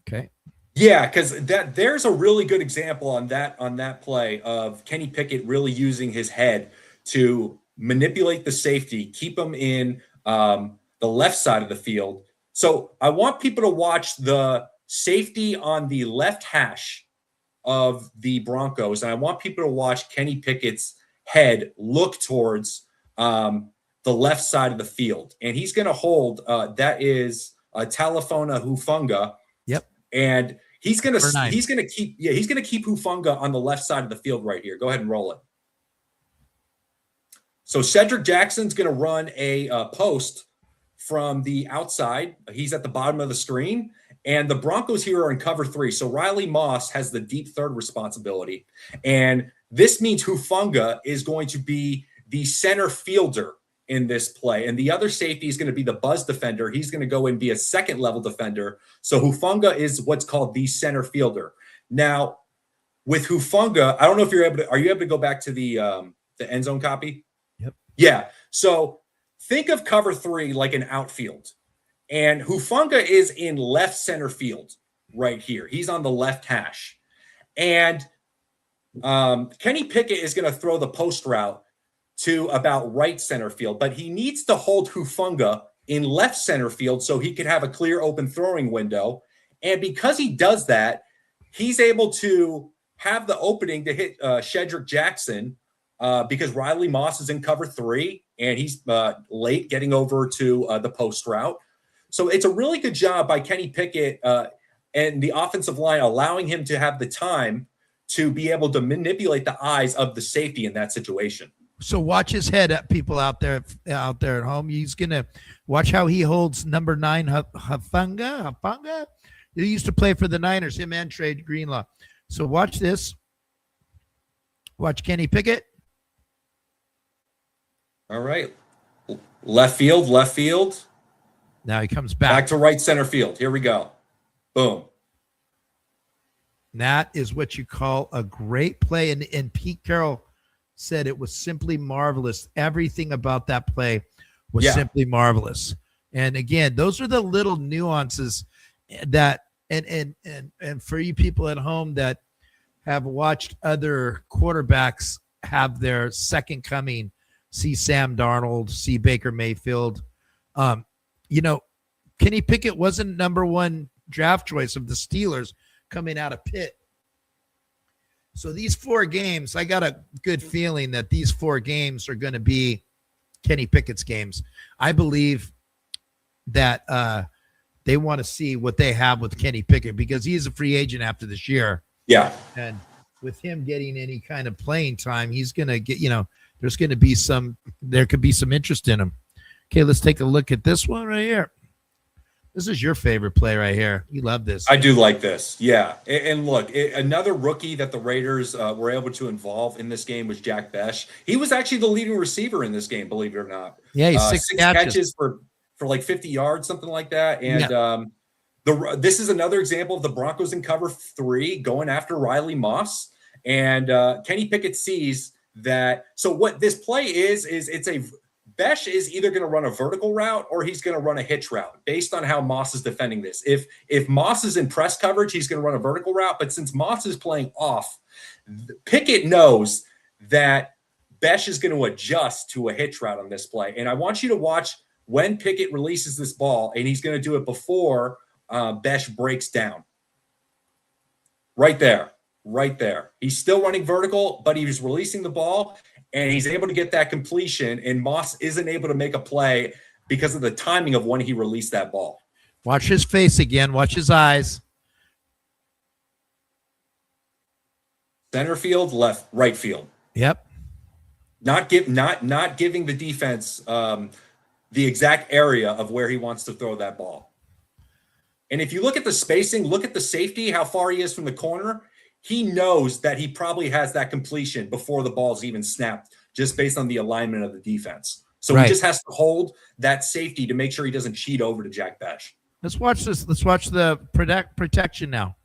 Okay. Yeah, because there's a really good example on that play of Kenny Pickett really using his head to manipulate the safety, keep him in the left side of the field. So I want people to watch the safety on the left hash of the Broncos, and I want people to watch Kenny Pickett's head look towards the left side of the field, and he's going to hold. That is Talafona Hufunga. Yep. And he's going to keep Hufunga on the left side of the field right here. Go ahead and roll it. So Cedric Jackson's going to run a post from the outside. He's at the bottom of the screen. And the Broncos here are in cover 3. So Riley Moss has the deep third responsibility. And this means Hufunga is going to be the center fielder in this play. And the other safety is going to be the buzz defender. He's going to go and be a second level defender. So Hufunga is what's called the center fielder. Now, with Hufunga, I don't know if are you able to go back to the end zone copy? Yep. Yeah. So think of cover 3 like an outfield. And Hufunga is in left center field right here. He's on the left hash. And Kenny Pickett is going to throw the post route to about right center field, but he needs to hold Hufunga in left center field so he could have a clear open throwing window. And because he does that, he's able to have the opening to hit Shedrick Jackson because Riley Moss is in cover 3 and he's late getting over to the post route. So it's a really good job by Kenny Pickett and the offensive line, allowing him to have the time to be able to manipulate the eyes of the safety in that situation. So watch his head at people out there at home. He's going to watch how he holds number 9, Hufunga. He used to play for the Niners, him and Trey Greenlaw. So watch this. Watch Kenny Pickett. All right. Left field. Now he comes back. Back to right center field. Here we go. Boom. That is what you call a great play. And Pete Carroll said it was simply marvelous. Everything about that play was simply marvelous. And again, those are the little nuances that, and for you people at home that have watched other quarterbacks have their second coming, see Sam Darnold, see Baker Mayfield. Kenny Pickett wasn't number 1 draft choice of the Steelers coming out of Pitt. So these 4 games, I got a good feeling that these 4 games are going to be Kenny Pickett's games. I believe that they want to see what they have with Kenny Pickett because he's a free agent after this year. Yeah. And with him getting any kind of playing time, he's going to get, there could be some interest in him. Okay, let's take a look at this one right here. This is your favorite play right here. You love this. I do like this. Yeah. And look, another rookie that the Raiders were able to involve in this game was Jack Besh. He was actually the leading receiver in this game, believe it or not. Yeah, he's 6 catches for like 50 yards, something like that. And this is another example of the Broncos in cover 3 going after Riley Moss. And Kenny Pickett sees that. So what this play is Besh is either going to run a vertical route or he's going to run a hitch route based on how Moss is defending this. If Moss is in press coverage, he's going to run a vertical route. But since Moss is playing off, Pickett knows that Besh is going to adjust to a hitch route on this play. And I want you to watch when Pickett releases this ball, and he's going to do it before Besh breaks down. Right there. Right there. He's still running vertical, but he's releasing the ball, and he's able to get that completion, and Moss isn't able to make a play because of the timing of when he released that ball. Watch his face again. Watch his eyes. Center field, right field. Yep. Not giving the defense the exact area of where he wants to throw that ball. And if you look at the spacing, look at the safety, how far he is from the corner, he knows that he probably has that completion before the ball's even snapped, just based on the alignment of the defense. So He just has to hold that safety to make sure he doesn't cheat over to Jack Besh. Let's watch this. Let's watch the protection now.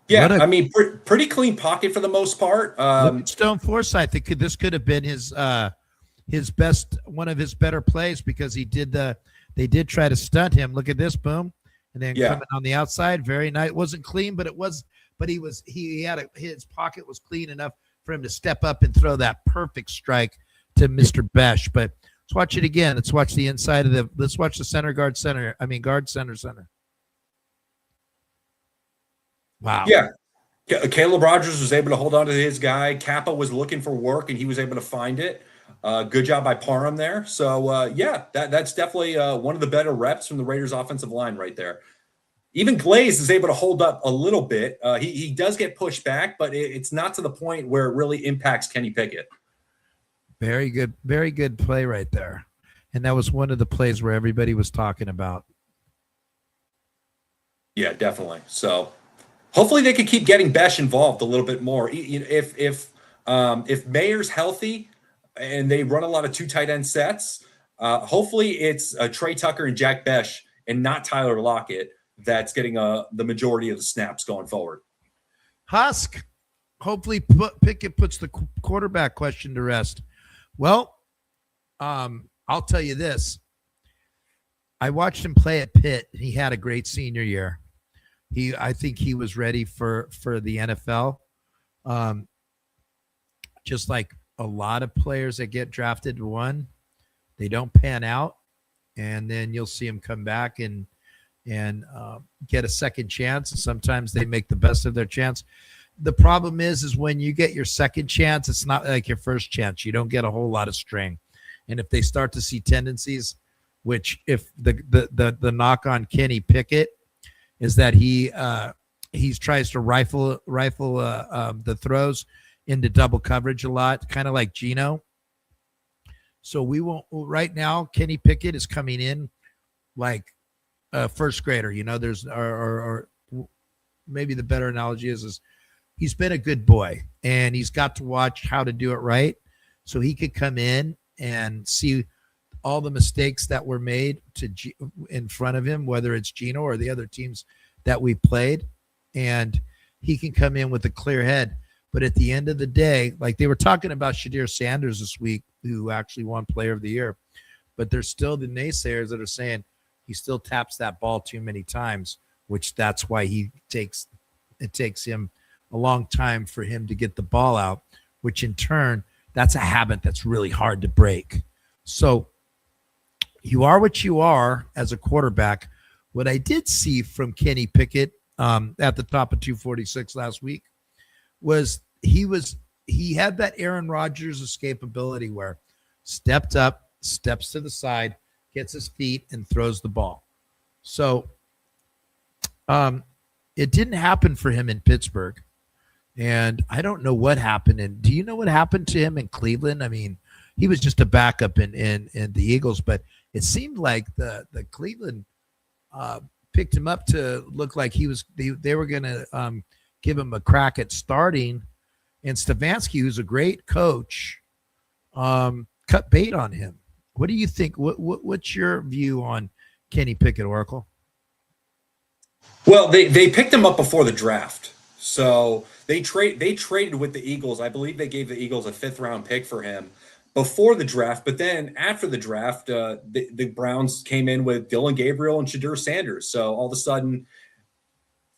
Yeah, I mean, pretty clean pocket for the most part. Look at Stone Forsythe. This could have been his best, one of his better plays, because they did try to stunt him. Look at this, boom, and then coming on the outside, very nice. It wasn't clean, but his pocket was clean enough for him to step up and throw that perfect strike to Mr. Besh. But let's watch it again. Let's watch the inside of let's watch the guard center. Wow. Yeah. Caleb Rogers was able to hold on to his guy. Kappa was looking for work, and he was able to find it. Good job by Parham there. So, that's definitely one of the better reps from the Raiders offensive line right there. Even Glaze is able to hold up a little bit. He does get pushed back, but it's not to the point where it really impacts Kenny Pickett. Very good play right there. And that was one of the plays where everybody was talking about. Yeah, definitely. So hopefully they can keep getting Besh involved a little bit more. If Mayer's healthy and they run a lot of two tight end sets, hopefully it's Trey Tucker and Jack Besh and not Tyler Lockett that's getting the majority of the snaps going forward. Husk, hopefully Pickett puts the quarterback question to rest. Well, I'll tell you this. I watched him play at Pitt. He had a great senior year. I think he was ready for the NFL. Just like a lot of players that get drafted they don't pan out, and then you'll see them come back and get a second chance. And sometimes they make the best of their chance. The problem is when you get your second chance, it's not like your first chance. You don't get a whole lot of string. And if they start to see tendencies, which if the knock on Kenny Pickett is that he tries to rifle the throws into double coverage a lot, kind of like Geno. So we won't right now. Kenny Pickett is coming in like a first grader. There's or maybe the better analogy is he's been a good boy, and he's got to watch how to do it right, so he could come in and see all the mistakes that were made in front of him, whether it's Geno or the other teams that we played, and he can come in with a clear head. But at the end of the day, like they were talking about Shadir Sanders this week, who actually won Player of the Year, but there's still the naysayers that are saying he still taps that ball too many times, which that's why it takes him a long time for him to get the ball out, which in turn, that's a habit that's really hard to break. So you are what you are as a quarterback. What I did see from Kenny Pickett at the top of 246 last week was he had that Aaron Rodgers escapability where stepped up, steps to the side, gets his feet, and throws the ball. So it didn't happen for him in Pittsburgh. And I don't know what happened. And do you know what happened to him in Cleveland? I mean, he was just a backup in the Eagles, but it seemed like the Cleveland picked him up to look like they were going to give him a crack at starting. And Stefanski, who's a great coach, cut bait on him. What do you think? What's your view on Kenny Pickett, Oracle? Well, they picked him up before the draft. So they traded with the Eagles. I believe they gave the Eagles a 5th round pick for him before the draft. But then after the draft, the Browns came in with Dylan Gabriel and Shadir Sanders. So all of a sudden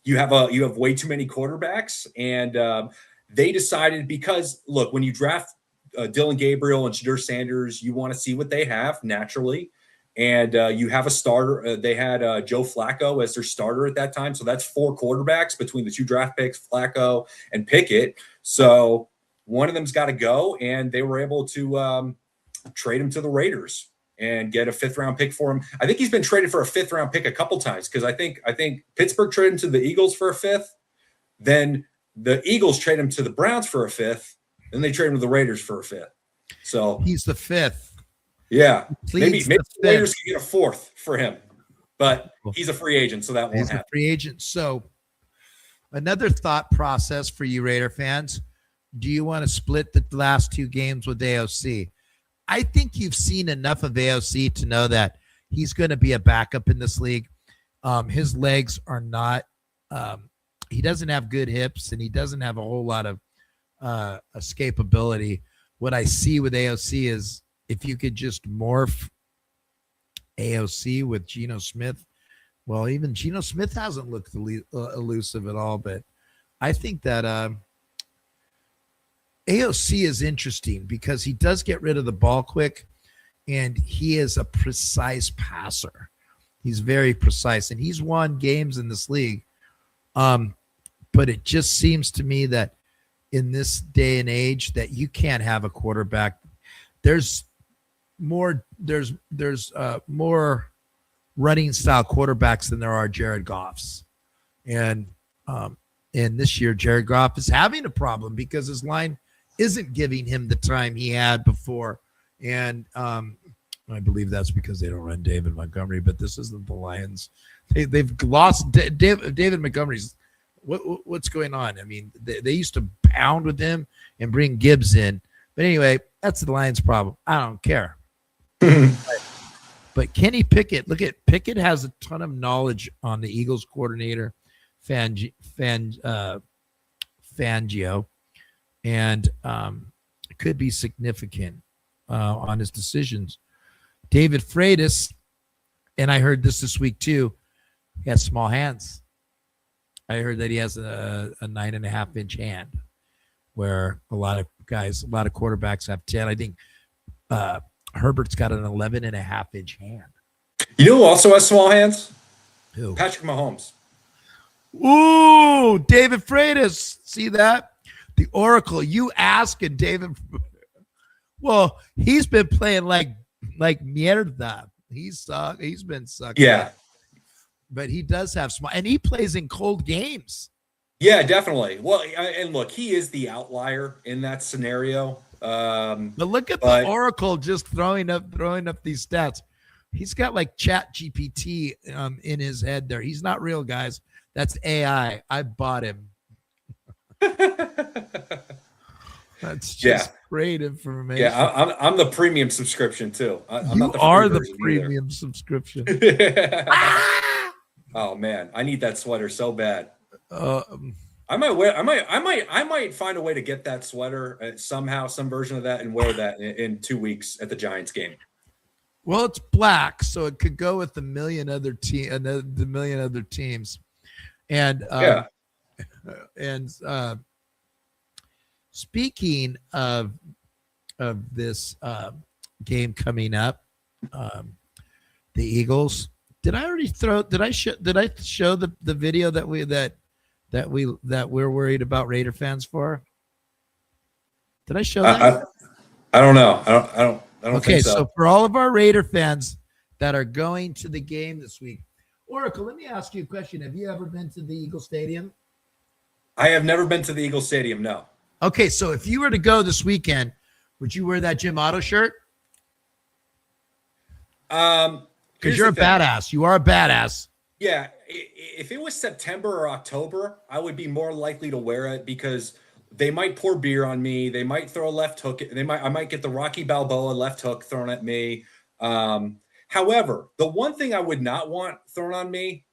you have way too many quarterbacks. And they decided, because look, when you draft Dylan Gabriel and Shadur Sanders, you want to see what they have naturally. And you have a starter. They had Joe Flacco as their starter at that time. So that's 4 quarterbacks between the 2 draft picks, Flacco and Pickett. So one of them's got to go. And they were able to trade him to the Raiders and get a 5th-round pick for him. I think he's been traded for a 5th-round pick a couple times because I think Pittsburgh traded him to the Eagles for a 5th. Then the Eagles trade him to the Browns for a 5th. Then they trade him to the Raiders for a 5th. So he's the 5th. Yeah, maybe the Raiders can get a 4th for him, but he's a free agent, so that won't happen. He's a free agent. So another thought process for you Raider fans, do you want to split the last 2 games with AOC? I think you've seen enough of AOC to know that he's going to be a backup in this league. His legs are not he doesn't have good hips, and he doesn't have a whole lot of escapability. What I see with AOC is if you could just morph AOC with Geno Smith, well, even Geno Smith hasn't looked elusive at all, but I think that AOC is interesting because he does get rid of the ball quick, and he is a precise passer. He's very precise, and he's won games in this league. But it just seems to me that in this day and age that you can't have a quarterback. There's more running style quarterbacks than there are Jared Goffs. And this year, Jared Goff is having a problem because his line isn't giving him the time he had before. And I believe that's because they don't run David Montgomery, but this isn't the Lions. They've lost David Montgomery's. What's going on? I mean, they used to pound with him and bring Gibbs in. But anyway, that's the Lions' problem. I don't care. But Kenny Pickett, look at Pickett has a ton of knowledge on the Eagles coordinator, Fangio, and it could be significant on his decisions. David Freitas, and I heard this week too, he has small hands. I heard that he has a 9.5-inch hand, where a lot of quarterbacks have 10. I think Herbert's got an 11.5-inch hand. You know who also has small hands? Who? Patrick Mahomes. Ooh, David Freitas. See that? The Oracle. You asking David. Well, he's been playing like mierda. He's been sucking. Yeah. But he does have small, and he plays in cold games. Yeah, definitely. Well, and look, he is the outlier in that scenario. But look at the Oracle just throwing up these stats. He's got like Chat GPT in his head there. He's not real, guys. That's AI. I bought him. That's just great information. Yeah, I'm the premium subscription too. I'm you not are the premium subscription. Oh man, I need that sweater so bad. I might find a way to get that sweater somehow, some version of that, and wear that in 2 weeks at the Giants game. Well, it's black, so it could go with the million other teams. And speaking of this game coming up, the Eagles. Did I show the video that we're worried about Raider fans for? Did I show that? I don't know. I don't okay, think so. So for all of our Raider fans that are going to the game this week, Oracle, let me ask you a question. Have you ever been to the Eagle Stadium? I have never been to the Eagle Stadium, no. Okay, so if you were to go this weekend, would you wear that Jim Otto shirt? Because you're a badass. You are a badass. Yeah. If it was September or October, I would be more likely to wear it because they might pour beer on me. They might throw a left hook. I might get the Rocky Balboa left hook thrown at me. However, the one thing I would not want thrown on me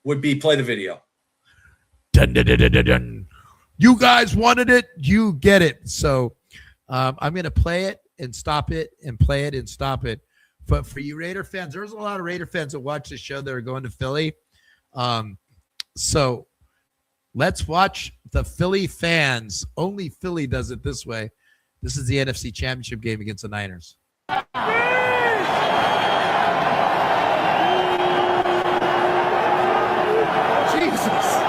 would be play the video. Dun, dun, dun, dun, dun. You guys wanted it. You get it. So I'm going to play it and stop it and play it and stop it. But for you Raider fans, there's a lot of Raider fans that watch the show that are going to Philly. So let's watch the Philly fans. Only Philly does it this way. This is the NFC Championship game against the Niners. Jesus.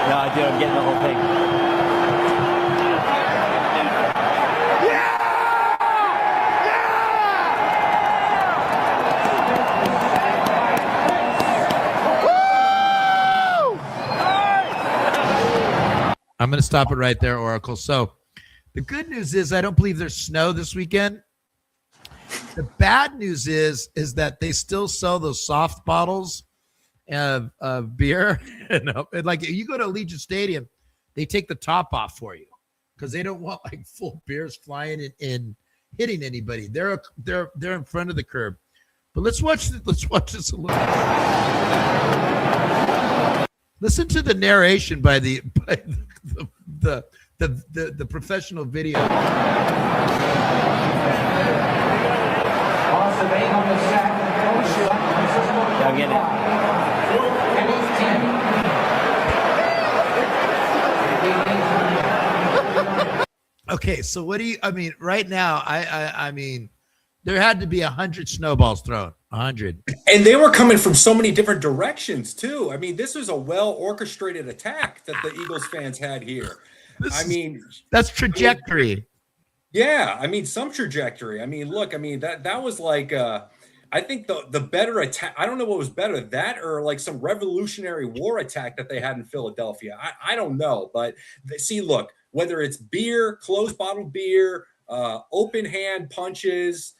No, I do. I'm getting the whole thing. I'm going to stop it right there, Oracle. So the good news is I don't believe there's snow this weekend. The bad news is that they still sell those soft bottles of beer. And like you go to Allegiant Stadium, they take the top off for you because they don't want like full beers flying and hitting anybody. They're in front of the curb. But let's watch this a little. Listen to the narration by the professional video. I'll get it. Okay, so what do you? I mean, right now, I mean, there had to be 100 snowballs thrown. 100. And they were coming from so many different directions too. I mean, this was a well-orchestrated attack that the Eagles fans had here. That's trajectory. Yeah, I mean, some trajectory. I mean, look, I mean, that was like I think the better attack. I don't know what was better, that or like some Revolutionary War attack that they had in Philadelphia. I don't know, but see, look, whether it's beer, closed bottle beer, open hand punches,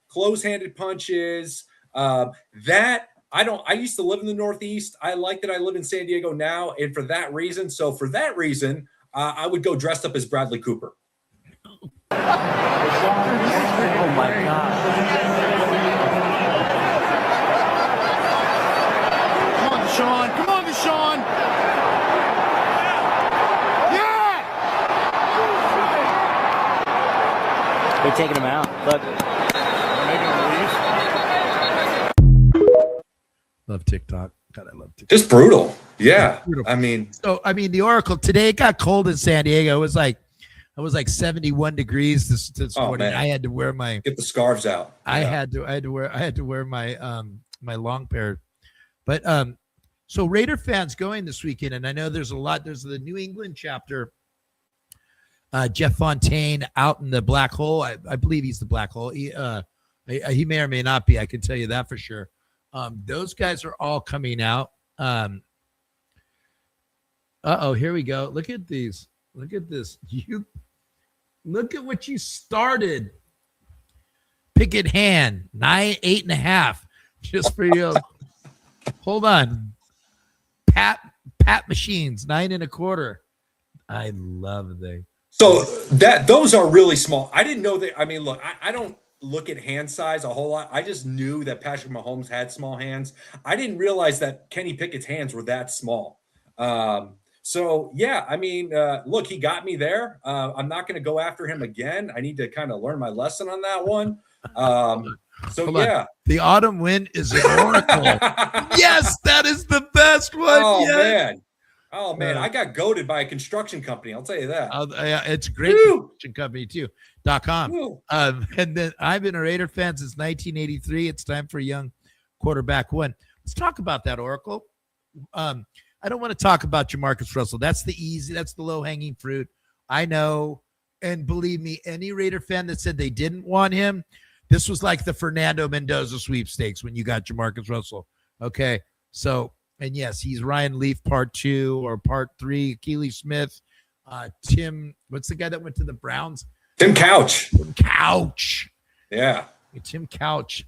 close-handed punches, that I used to live in the Northeast. I like that I live in San Diego now. And for that reason, I would go dressed up as Bradley Cooper. Oh my God. Come on, Deshaun. Come on, Deshaun. Yeah! They're taking him out. Look. Love TikTok. God, I love TikTok. Just brutal. Yeah. Brutal. I mean, the Oracle today, it got cold in San Diego. It was like 71 degrees this morning. Man. I had to wear my get the scarves out. I had to wear my my long pair. But so Raider fans going this weekend, and I know there's the New England chapter. Jeff Fontaine out in the black hole. I believe he's the black hole. He may or may not be. I can tell you that for sure. Those guys are all coming out. Here we go. Look at these. Look at this. You look at what you started. Picket hand 8.5. Just for you. Hold on. Pat machines 9.25. I love them. So those are really small. I didn't know that. I mean, look, I don't look at hand size a whole lot. I just knew that Patrick Mahomes had small hands. I didn't realize that Kenny Pickett's hands were that small. So yeah, I mean, look, he got me there. I'm not going to go after him again. I need to kind of learn my lesson on that one. So yeah, the autumn wind is an oracle. Yes, that is the best one. Oh man, I got goaded by a construction company. I'll tell you that. It's a great construction company too. .com. And then I've been a Raider fan since 1983. It's time for a young quarterback one. Let's talk about that, Oracle. I don't want to talk about Jamarcus Russell. That's the low-hanging fruit. I know. And believe me, any Raider fan that said they didn't want him, this was like the Fernando Mendoza sweepstakes when you got Jamarcus Russell. Okay. So, and yes, he's Ryan Leaf part 2 or part 3, Keely Smith, Tim, what's the guy that went to the Browns? Tim Couch. Yeah. Tim Couch.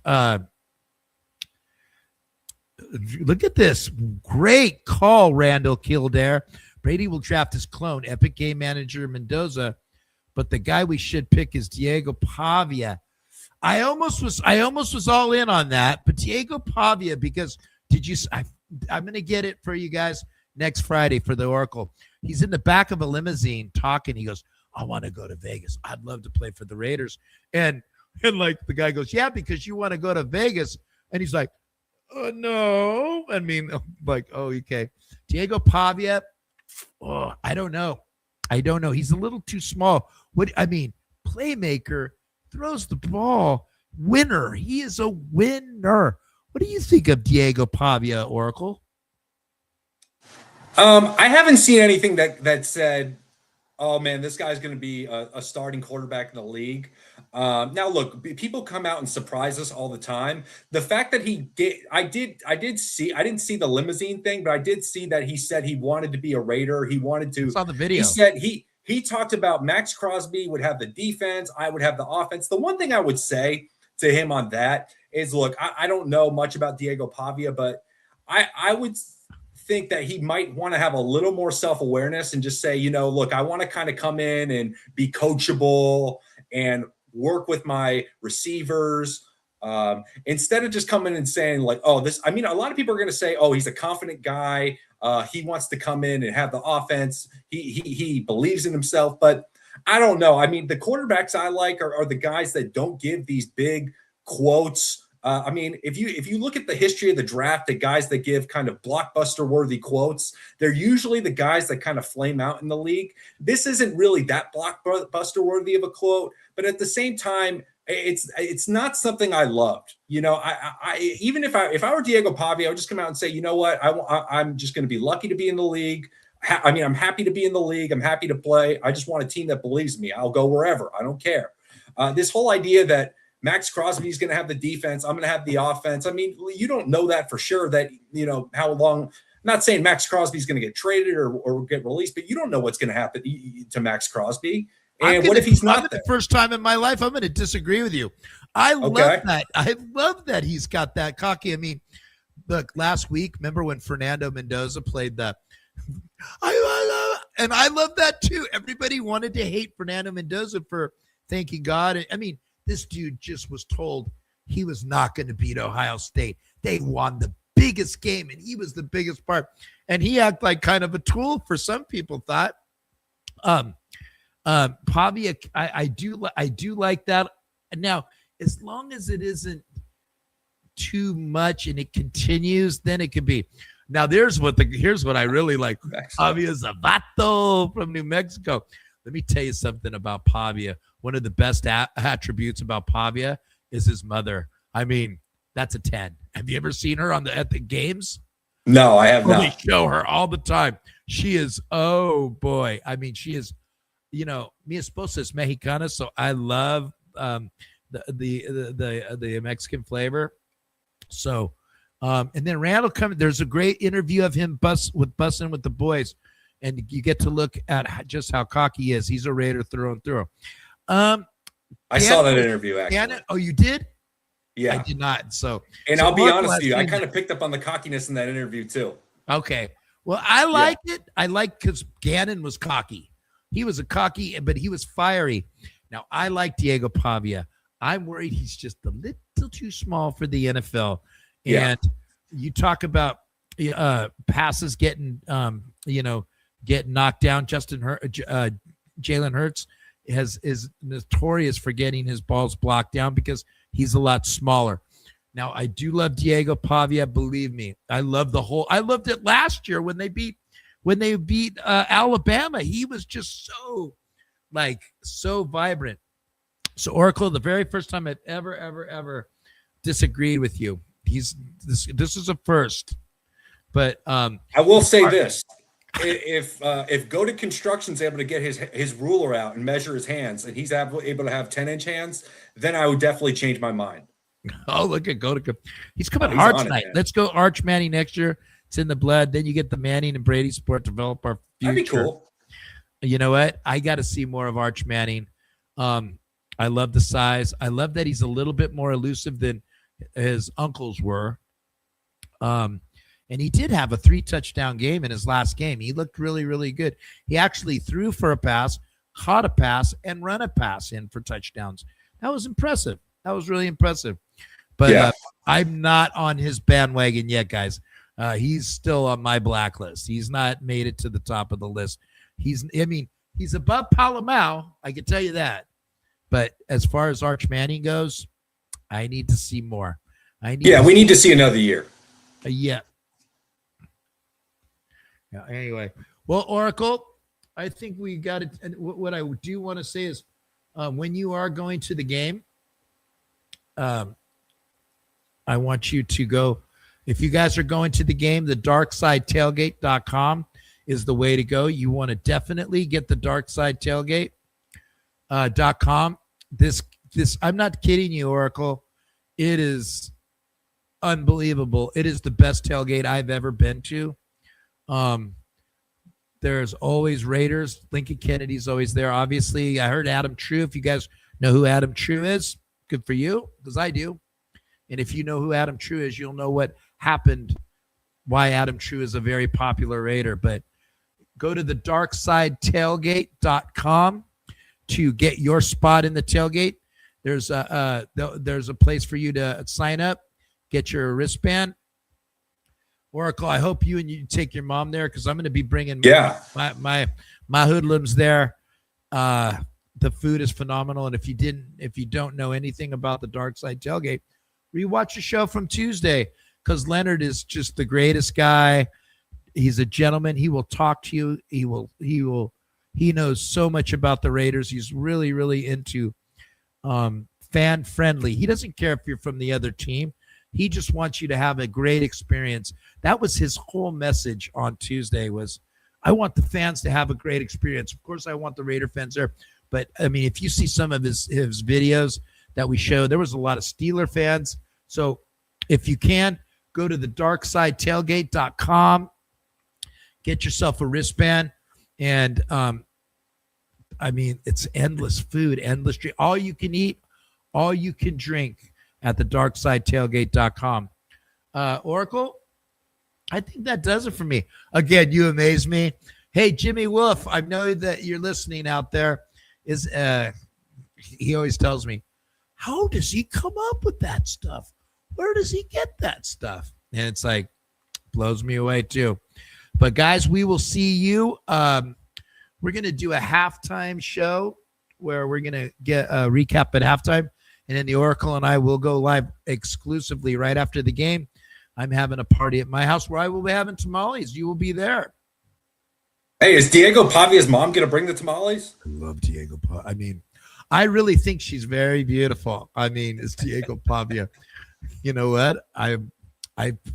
Look at this. Great call, Randall Kildare. Brady will draft his clone, Epic Game Manager Mendoza, but the guy we should pick is Diego Pavia. I almost was all in on that, but Diego Pavia, because I'm going to get it for you guys next Friday for the Oracle. He's in the back of a limousine talking. He goes, I want to go to Vegas. I'd love to play for the Raiders. And like the guy goes, yeah, because you want to go to Vegas. And he's like, oh, no. I mean, like, oh, okay. Diego Pavia, I don't know. He's a little too small. playmaker, throws the ball, winner. He is a winner. What do you think of Diego Pavia, Oracle? I haven't seen anything that said, oh man, this guy's going to be a starting quarterback in the league. Now look, people come out and surprise us all the time. The fact that I didn't see the limousine thing, but I did see that he said he wanted to be a Raider. He wanted to. I saw the video. He said he talked about Max Crosby would have the defense. I would have the offense. The one thing I would say to him on that is, look, I don't know much about Diego Pavia, but I would think that he might want to have a little more self-awareness and just say, look, I want to kind of come in and be coachable and work with my receivers instead of just coming and saying like, a lot of people are going to say, oh, he's a confident guy. He wants to come in and have the offense. He believes in himself, but I don't know. I mean, the quarterbacks I like are the guys that don't give these big quotes. If you look at the history of the draft, the guys that give kind of blockbuster worthy quotes, they're usually the guys that kind of flame out in the league. This isn't really that blockbuster worthy of a quote, but at the same time, it's not something I loved. Even if I were Diego Pavia, I would just come out and say, you know what, I'm just going to be lucky to be in the league. I'm happy to be in the league. I'm happy to play. I just want a team that believes in me. I'll go wherever. I don't care. This whole idea that Max Crosby is going to have the defense, I'm going to have the offense. I mean, you don't know that for sure that, how long. I'm not saying Max Crosby is going to get traded or get released, but you don't know what's going to happen to Max Crosby. And what if he's not there? The first time in my life, I'm going to disagree with you. I love that. I love that he's got that cocky. I mean, look, last week, remember when Fernando Mendoza played the and I love that too. Everybody wanted to hate Fernando Mendoza for thanking God. I mean, this dude just was told he was not going to beat Ohio State. They won the biggest game, and he was the biggest part. And he acted like kind of a tool for some people thought. Pavia, I do like that. Now, as long as it isn't too much and it continues, then it could be. Now, here's what I really like. Pavia Zavato from New Mexico. Let me tell you something about Pavia. One of the best attributes about Pavia is his mother. I mean, that's a 10. Have you ever seen her at the games? No, I have not. They show her all the time. She is, oh boy. I mean, she is, mi esposa es mexicana, so I love the Mexican flavor. So, and then Randall coming. There's a great interview of him bussing with the boys, and you get to look at just how cocky he is. He's a Raider through and through. I saw that interview actually. Oh, you did? Yeah, I did not. So, I'll be honest with you, I kind of picked up on the cockiness in that interview too. Okay, well, I liked it. I liked because Gannon was cocky. He was but he was fiery. Now, I like Diego Pavia. I'm worried he's just a little too small for the NFL. And you talk about passes getting knocked down. Jalen Hurts is notorious for getting his balls blocked down because he's a lot smaller. Now, I do love Diego Pavia. Believe me, I loved it last year when they beat Alabama. He was just so vibrant. So, Oracle, the very first time I've ever disagreed with you. This is a first. But I will say this. If Go to Construction's able to get his ruler out and measure his hands, and he's able to have 10-inch hands, then I would definitely change my mind. Oh, look at Go to. He's coming hard tonight. Let's go Arch Manning next year. It's in the blood. Then you get the Manning and Brady sport, develop our future. That'd be cool. You know what? I got to see more of Arch Manning. I love the size. I love that he's a little bit more elusive than his uncles were. And he did have a 3-touchdown game in his last game. He looked really, really good. He actually threw for a pass, caught a pass, and run a pass in for touchdowns. That was impressive. That was really impressive. But I'm not on his bandwagon yet, guys. He's still on my blacklist. He's not made it to the top of the list. He's above Palomau. I can tell you that. But as far as Arch Manning goes, I need to see more. We need to see another year. Yeah. Anyway, well, Oracle, I think we got it. And what I do want to say is when you are going to the game, I want you to go. If you guys are going to the game, the darksidetailgate.com is the way to go. You want to definitely get the darksidetailgate.com. This I'm not kidding you, Oracle. It is unbelievable. It is the best tailgate I've ever been to. There's always Raiders. Lincoln Kennedy's always there. Obviously, I heard Adam True. If you guys know who Adam True is, good for you, because I do. And if you know who Adam True is, you'll know what happened, why Adam True is a very popular Raider. But go to the darksidetailgate.com to get your spot in the tailgate. There's a place for you to sign up, get your wristband. Oracle, I hope you take your mom there, because I'm going to be bringing my hoodlums there. The food is phenomenal, and if you don't know anything about the Dark Side Tailgate, rewatch the show from Tuesday, because Leonard is just the greatest guy. He's a gentleman. He will talk to you. He knows so much about the Raiders. He's really, really into fan friendly. He doesn't care if you're from the other team. He just wants you to have a great experience. That was his whole message on Tuesday was, I want the fans to have a great experience. Of course, I want the Raider fans there. But, I mean, if you see some of his videos that we showed, there was a lot of Steeler fans. So if you can, go to the darksidetailgate.com, get yourself a wristband. And, I mean, it's endless food, endless drink. All you can eat, all you can drink at the darksidetailgate.com. Oracle, I think that does it for me. Again, you amaze me. Hey, Jimmy Wolf, I know that you're listening out there. He always tells me, how does he come up with that stuff? Where does he get that stuff? And it's like, blows me away too. But guys, we will see you. We're going to do a halftime show where we're going to get a recap at halftime. And then the Oracle and I will go live exclusively right after the game. I'm having a party at my house where I will be having tamales. You will be there. Hey, is Diego Pavia's mom going to bring the tamales? I love Diego Pavia. I mean, I really think she's very beautiful. I mean, it's Diego Pavia. You know what? I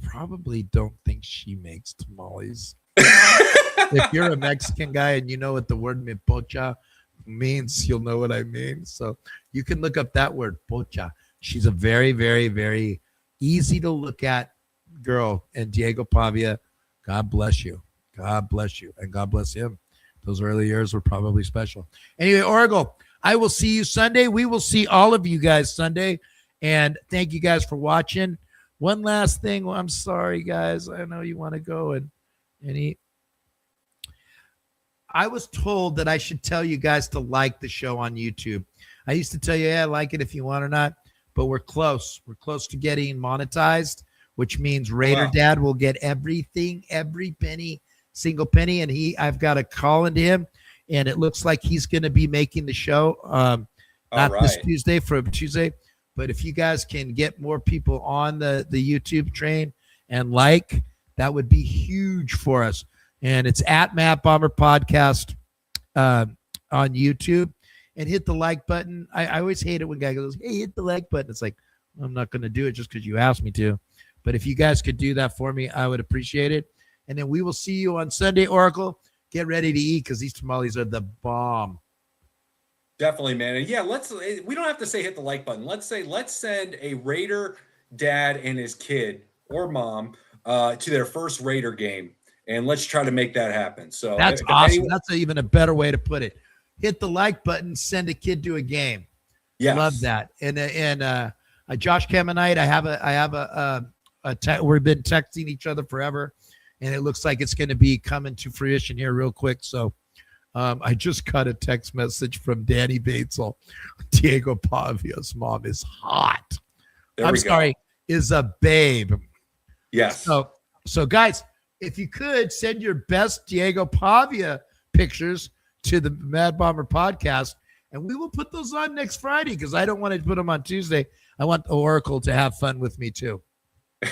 probably don't think she makes tamales. If you're a Mexican guy and you know what the word mi pocha means, you'll know what I mean. So you can look up that word, pocha. She's a very, very, very easy to look at girl. And Diego Pavia, God bless you. God bless you. And God bless him. Those early years were probably special. Anyway, Oracle, I will see you Sunday. We will see all of you guys Sunday. And thank you guys for watching. One last thing. Well, I'm sorry, guys. I know you want to go and eat. I was told that I should tell you guys to like the show on YouTube. I used to tell you, yeah, like it if you want or not, but we're close. We're close to getting monetized, which means Raider Dad will get everything, every penny, single penny. And I've got a call into him, and it looks like he's going to be making the show not this Tuesday, from Tuesday. But if you guys can get more people on the YouTube train and that would be huge for us. And it's at Matt Bomber Podcast on YouTube. And hit the like button. I always hate it when guy goes, hey, hit the like button. It's like, I'm not going to do it just because you asked me to. But if you guys could do that for me, I would appreciate it. And then we will see you on Sunday, Oracle. Get ready to eat, because these tamales are the bomb. Definitely, man. And yeah, we don't have to say hit the like button. Let's send a Raider dad and his kid or mom to their first Raider game. And let's try to make that happen. So that's awesome. That's even a better way to put it. Hit the like button, send a kid to a game. Yes. Love that. And Josh Caminite, we've been texting each other forever, and it looks like it's going to be coming to fruition here real quick. So I just got a text message from Danny Batesel. Diego Pavia's mom is hot. Is a babe. Yes. So guys, if you could send your best Diego Pavia pictures to the Mad Bomber Podcast, and we will put those on next Friday, because I don't want to put them on Tuesday. I want the Oracle to have fun with me too.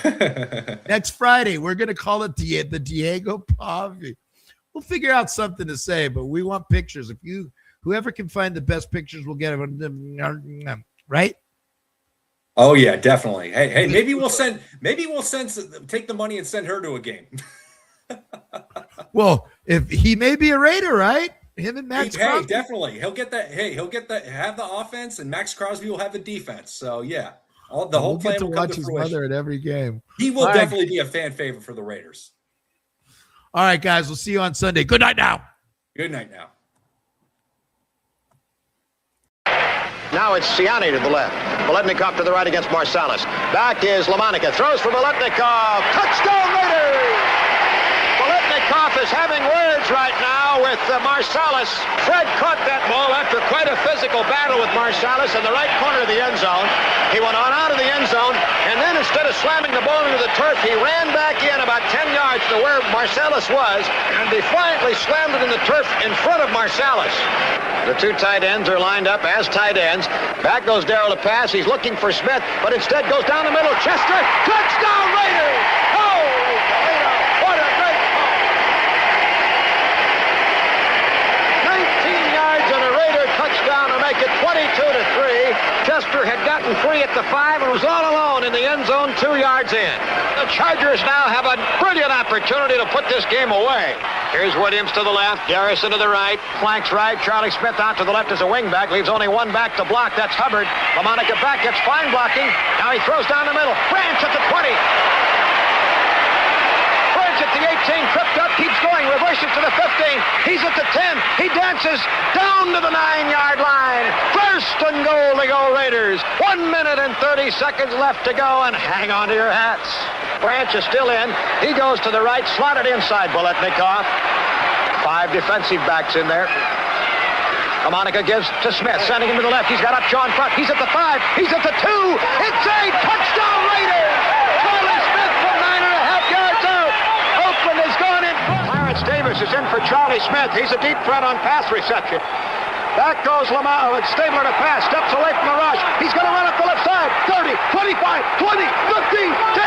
Next Friday, we're going to call it the Diego Pavia. We'll figure out something to say, but we want pictures. If you Whoever can find the best pictures will get them, right? Oh yeah, definitely. Hey, maybe we'll take the money and send her to a game. Well, if he may be a Raider, right? Him and Max Hey, Crosby. definitely. He'll get that. Hey, have the offense, and Max Crosby will have the defense. So yeah, the whole plan will come to his fruition. mother at every game. He will definitely be a fan favorite for the Raiders. All right, guys. We'll see you on Sunday. Good night now. Good night now. Now it's Siani to the left. Biletnikoff to the right against Marsalis. Back is Lamonica. Throws for Biletnikoff. Touchdown Raiders! Biletnikoff is having words right now with Marsalis. Fred caught that ball after quite a physical battle with Marsalis in the right corner of the end zone. He went on out of the end zone, and then instead of slamming the ball into the turf, he ran back in about 10 yards to where Marsalis was and defiantly slammed it in the turf in front of Marsalis. The two tight ends are lined up as tight ends. Back goes Darrell to pass. He's looking for Smith, but instead goes down the middle. Chester, touchdown Raiders! Oh, what a great ball. 19 yards and a Raider touchdown to make it 22-3. Chester had gotten free at the 5 and was all alone in the end zone 2 yards in. The Chargers now have a brilliant opportunity to put this game away. Here's Williams to the left, Garrison to the right, flanks right, Charlie Smith out to the left as a wingback, leaves only one back to block, that's Hubbard. Lamonica back, gets fine blocking, now he throws down the middle, Branch at the 20. Branch at the 18, tripped up, keeps going, reverses to the 15, he's at the 10, he dances down to the 9-yard line. First and goal to go Raiders. 1 minute and 30 seconds left to go, and hang on to your hats. Branch is still in. He goes to the right, slotted inside Biletnikoff. 5 defensive backs in there. Lamonica gives to Smith, sending him to the left. He's got Upshaw in front. He's at the 5. He's at the 2. It's a touchdown Raiders! Charlie Smith from 9.5 yards out. Oakland has gone in front. Clarence Davis is in for Charlie Smith. He's a deep threat on pass reception. Back goes Stabler to pass. Steps away from the rush. He's going to run up the left side. 30, 25, 20, 15, 10.